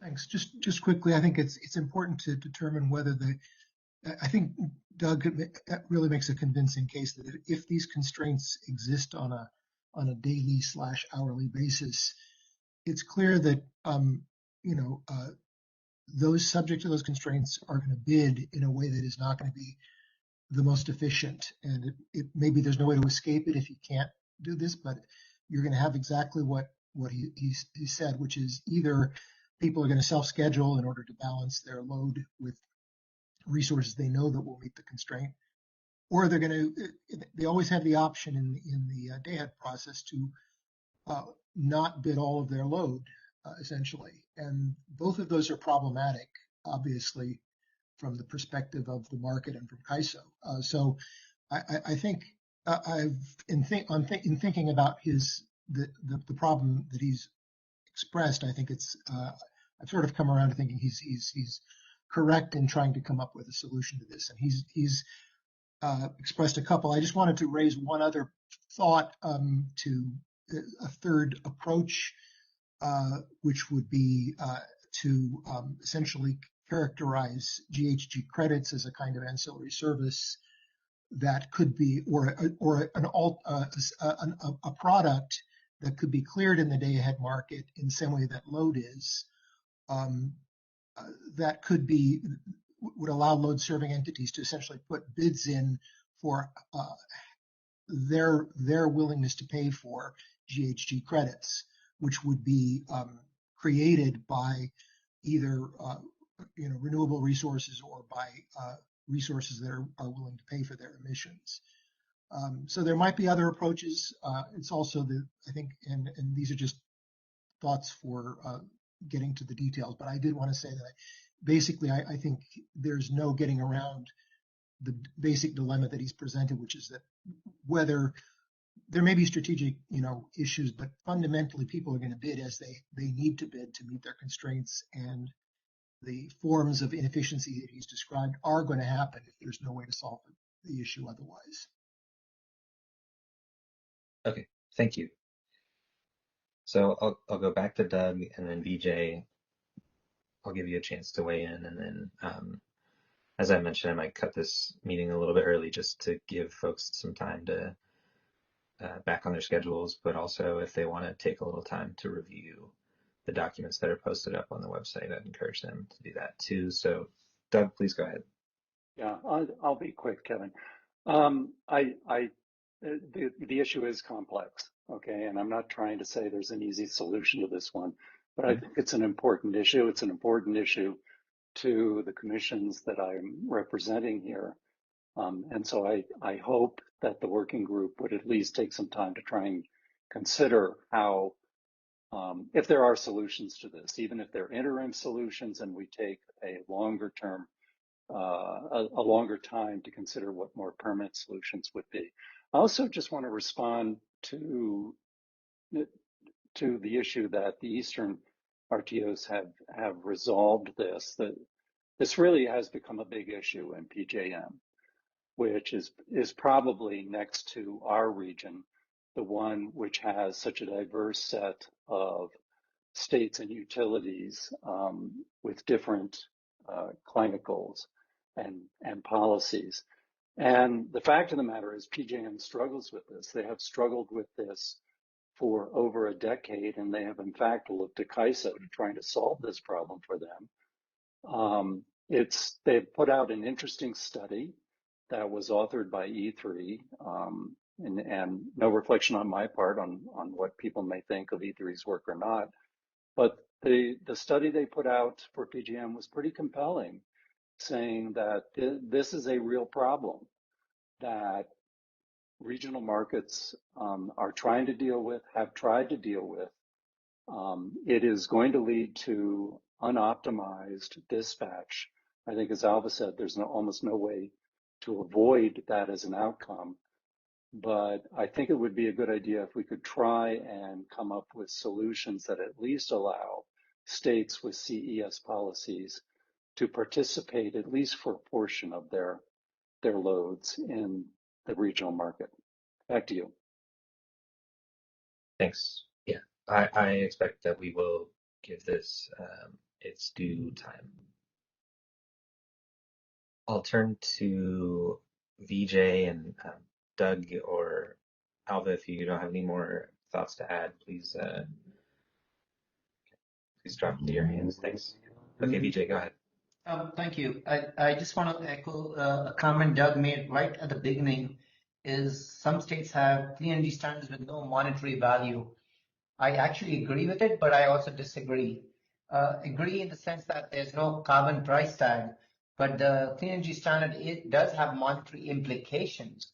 Thanks. Just quickly, I think it's important to determine whether I think Doug really makes a convincing case that if these constraints exist on a daily/hourly basis, it's clear that those subject to those constraints are going to bid in a way that is not going to be the most efficient. And maybe there's no way to escape it if you can't do this, but you're going to have exactly what he said, which is either people are going to self-schedule in order to balance their load with resources they know that will meet the constraint, or they always have the option in the day-ahead process to not bid all of their load, essentially. And both of those are problematic, obviously, from the perspective of the market and from CAISO. So I think in thinking about the problem that he's expressed, I think I've sort of come around to thinking he's correct in trying to come up with a solution to this, and he's expressed a couple. I just wanted to raise one other thought to a third approach, which would be to essentially characterize GHG credits as a kind of ancillary service that could be, or a product that could be cleared in the day-ahead market in the same way that load is, that would allow load-serving entities to essentially put bids in for their willingness to pay for GHG credits, which would be created by either renewable resources or by resources that are willing to pay for their emissions. So there might be other approaches. It's also I think, and these are just thoughts for getting to the details, but I did want to say that basically I think there's no getting around the basic dilemma that he's presented, which is that whether there may be strategic issues, but fundamentally people are going to bid as they need to bid to meet their constraints, and the forms of inefficiency that he's described are going to happen if there's no way to solve the issue otherwise. Okay, thank you. So I'll go back to Doug, and then VJ, I'll give you a chance to weigh in, and then as I mentioned, I might cut this meeting a little bit early just to give folks some time to back on their schedules, but also if they want to take a little time to review the documents that are posted up on the website, I'd encourage them to do that too. So Doug, please go ahead. Yeah, I'll be quick, Kevin. The issue is complex, okay, and I'm not trying to say there's an easy solution to this one, but I think it's an important issue. It's an important issue to the commissions that I'm representing here. And so I hope that the working group would at least take some time to try and consider how, if there are solutions to this, even if they're interim solutions and we take a longer term, a longer time to consider what more permanent solutions would be. I also just want to respond to the issue that the Eastern RTOs have resolved this, that this really has become a big issue in PJM, which is probably next to our region, the one which has such a diverse set of states and utilities with different climate goals and policies. And the fact of the matter is PJM struggles with this. They have struggled with this for over a decade, and they have in fact looked to CAISO to trying to solve this problem for them. They've put out an interesting study that was authored by E3, and no reflection on my part on what people may think of E3's work or not. But the study they put out for PJM was pretty compelling, saying that this is a real problem that regional markets are trying to deal with, have tried to deal with. It is going to lead to unoptimized dispatch. I think, as Alva said, there's almost no way to avoid that as an outcome. But I think it would be a good idea if we could try and come up with solutions that at least allow states with CES policies to participate at least for a portion of their loads in the regional market. Back to you. Thanks. Yeah, I expect that we will give this its due time. I'll turn to VJ and Doug or Alva, if you don't have any more thoughts to add, please drop into your hands. Thanks. Okay, VJ, go ahead. Thank you. I just want to echo a comment Doug made right at the beginning, is some states have clean energy standards with no monetary value. I actually agree with it, but I also disagree. Agree in the sense that there's no carbon price tag, but the clean energy standard, it does have monetary implications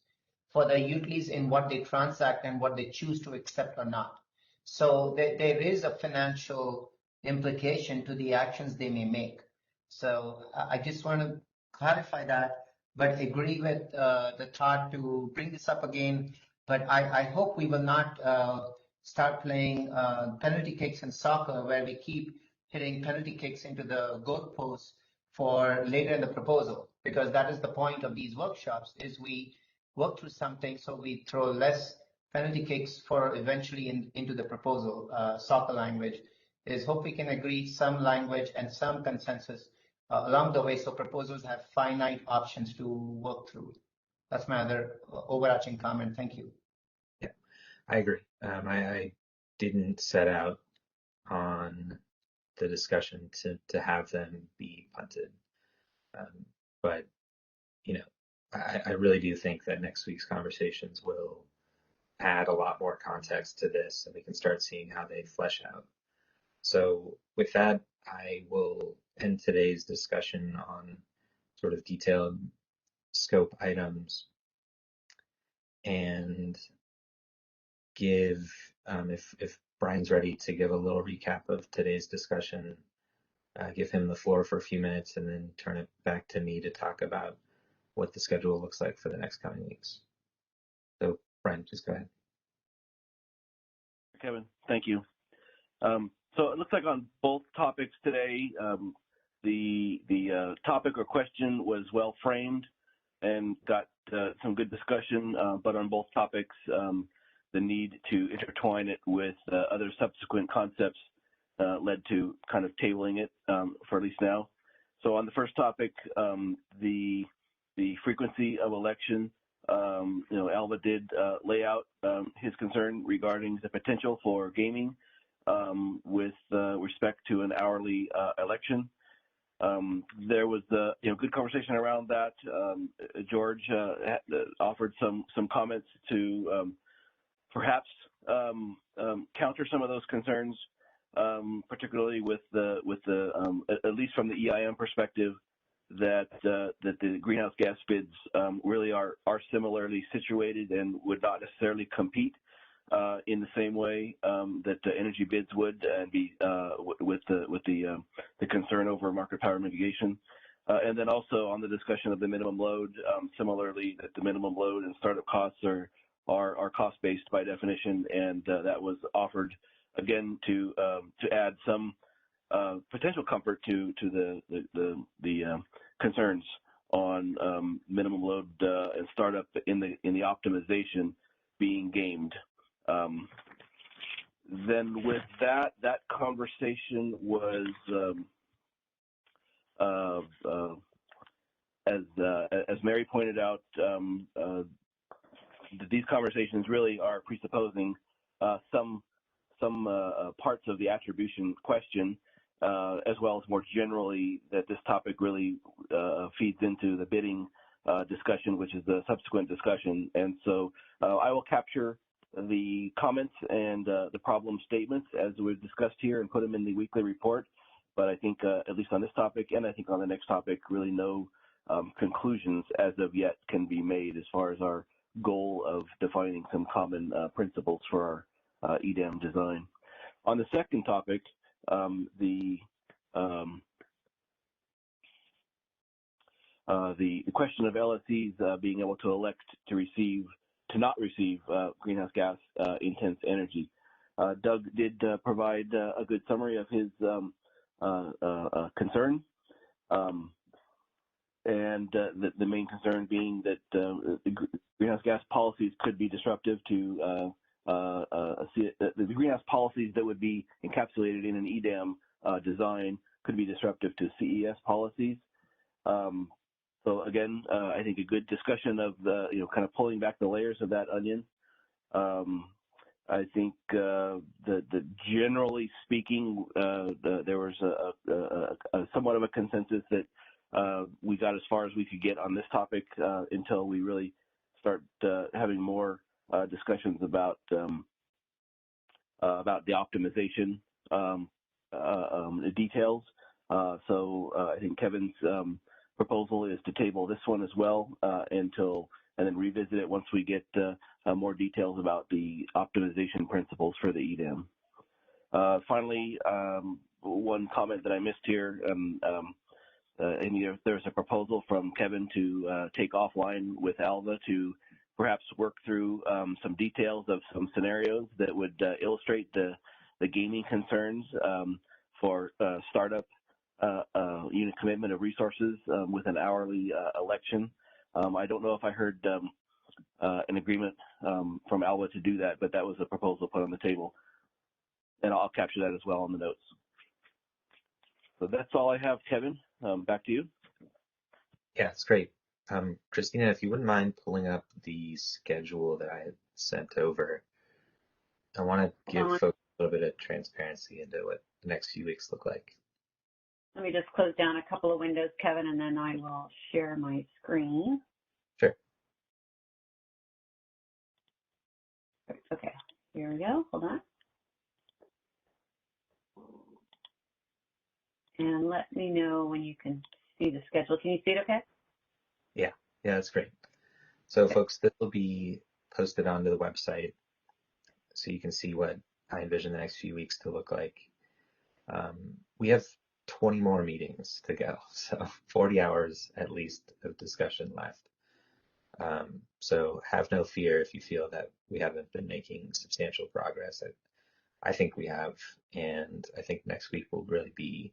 for the utilities in what they transact and what they choose to accept or not. So there is a financial implication to the actions they may make. So I just want to clarify that, but agree with the thought to bring this up again. But I hope we will not start playing penalty kicks in soccer, where we keep hitting penalty kicks into the goalposts for later in the proposal, because that is the point of these workshops, is we work through something so we throw less penalty kicks for eventually into the proposal. Soccer language is hope we can agree some language and some consensus along the way, so proposals have finite options to work through. That's my other overarching comment. Thank you. Yeah, I agree. I didn't set out on the discussion to have them be punted, but you know, I really do think that next week's conversations will add a lot more context to this, and we can start seeing how they flesh out. So with that, I will end today's discussion on sort of detailed scope items and give, if Brian's ready to give a little recap of today's discussion, give him the floor for a few minutes and then turn it back to me to talk about what the schedule looks like for the next coming weeks. So Brian, just go ahead. Kevin, thank you. So it looks like on both topics today, the topic or question was well framed and got some good discussion, but on both topics, the need to intertwine it with other subsequent concepts led to kind of tabling it for at least now. So on the first topic, the frequency of election, Alva did lay out his concern regarding the potential for gaming with respect to an hourly election. There was good conversation around that. George offered some comments to perhaps counter some of those concerns, particularly with the at least from the EIM perspective, that the greenhouse gas bids really are similarly situated and would not necessarily compete in the same way that energy bids would, and be with the concern over market power mitigation. And then also on the discussion of the minimum load, similarly, that the minimum load and startup costs are cost-based by definition, and that was offered again to add some potential comfort to the concerns on minimum load and startup in the optimization being gamed. Then with that conversation was as Mary pointed out, these conversations really are presupposing some parts of the attribution question, as well as more generally that this topic really feeds into the bidding discussion, which is the subsequent discussion. And so I will capture the comments and the problem statements as we've discussed here and put them in the weekly report. But I think at least on this topic, and I think on the next topic, really no conclusions as of yet can be made as far as our goal of defining some common principles for our EDAM design. On the second topic, the question of LSEs being able to elect to not receive greenhouse gas intense energy. Doug did provide a good summary of his concern, and the main concern being that the greenhouse gas policies could be disruptive to the greenhouse policies that would be encapsulated in an EDAM design could be disruptive to CES policies. So again, I think a good discussion of the, kind of pulling back the layers of that onion. I think that generally speaking, there was a somewhat of a consensus that we got as far as we could get on this topic until we really start having more discussions about the optimization details. So I think Kevin's proposal is to table this one as well and then revisit it once we get more details about the optimization principles for the EDAM. Finally, one comment that I missed here, there's a proposal from Kevin to take offline with Alva to perhaps work through some details of some scenarios that would illustrate the gaming concerns for startup unit commitment of resources with an hourly election. I don't know if I heard an agreement from Alva to do that, but that was a proposal put on the table, and I'll capture that as well on the notes. So that's all I have, Kevin. Back to you. Yeah, it's great. Christina, if you wouldn't mind pulling up the schedule that I had sent over, I want to give folks a little bit of transparency into what the next few weeks look like. Let me just close down a couple of windows, Kevin, and then I will share my screen. Sure. Okay, here we go. Hold on. And let me know when you can see the schedule. Can you see it okay? Yeah, that's great. So folks, this will be posted onto the website so you can see what I envision the next few weeks to look like. We have 20 more meetings to go, so 40 hours at least of discussion left. So have no fear if you feel that we haven't been making substantial progress. I think we have, and I think next week will really be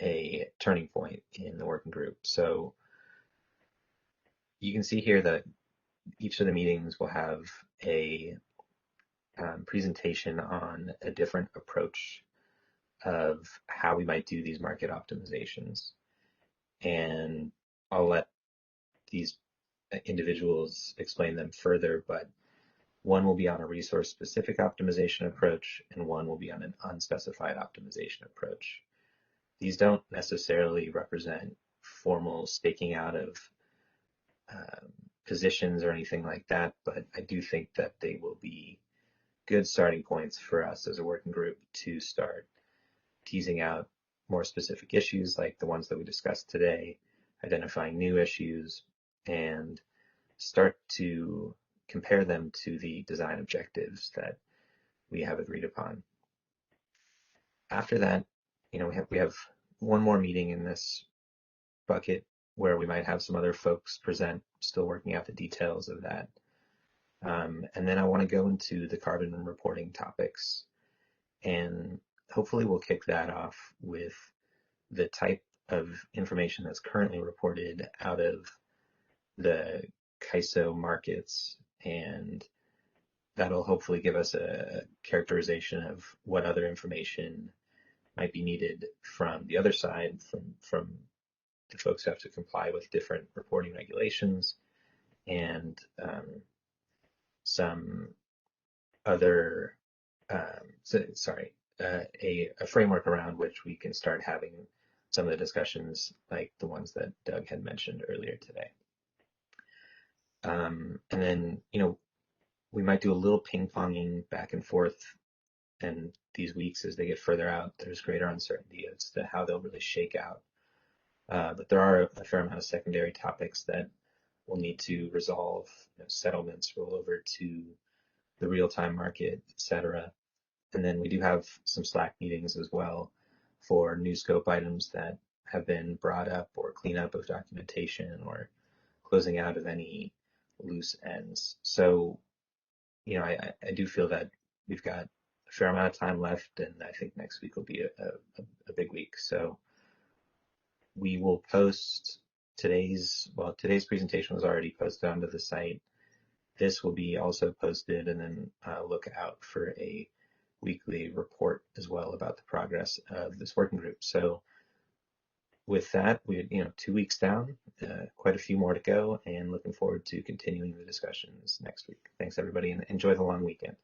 a turning point in the working group. So you can see here that each of the meetings will have a presentation on a different approach of how we might do these market optimizations. And I'll let these individuals explain them further, but one will be on a resource-specific optimization approach, and one will be on an unspecified optimization approach. these don't necessarily represent formal staking out of positions or anything like that, but I do think that they will be good starting points for us as a working group to start teasing out more specific issues like the ones that we discussed today, identifying new issues, and start to compare them to the design objectives that we have agreed upon. After that, we have one more meeting in this bucket where we might have some other folks present, still working out the details of that. And then I want to go into the carbon reporting topics, and hopefully we'll kick that off with the type of information that's currently reported out of the CAISO markets, and that'll hopefully give us a characterization of what other information might be needed from the other side, from the folks who have to comply with different reporting regulations, and some other, a framework around which we can start having some of the discussions like the ones that Doug had mentioned earlier today. And then, we might do a little ping-ponging back and forth, and these weeks as they get further out, there's greater uncertainty as to how they'll really shake out. But there are a fair amount of secondary topics that we'll need to resolve, settlements, roll over to the real-time market, et cetera. And then we do have some Slack meetings as well for new scope items that have been brought up, or cleanup of documentation, or closing out of any loose ends. So, I do feel that we've got a fair amount of time left, and I think next week will be a big week. So we will post today's presentation was already posted onto the site. This will be also posted, and then look out for a weekly report as well about the progress of this working group. So with that, we 2 weeks down, quite a few more to go, and looking forward to continuing the discussions next week. Thanks everybody, and enjoy the long weekend.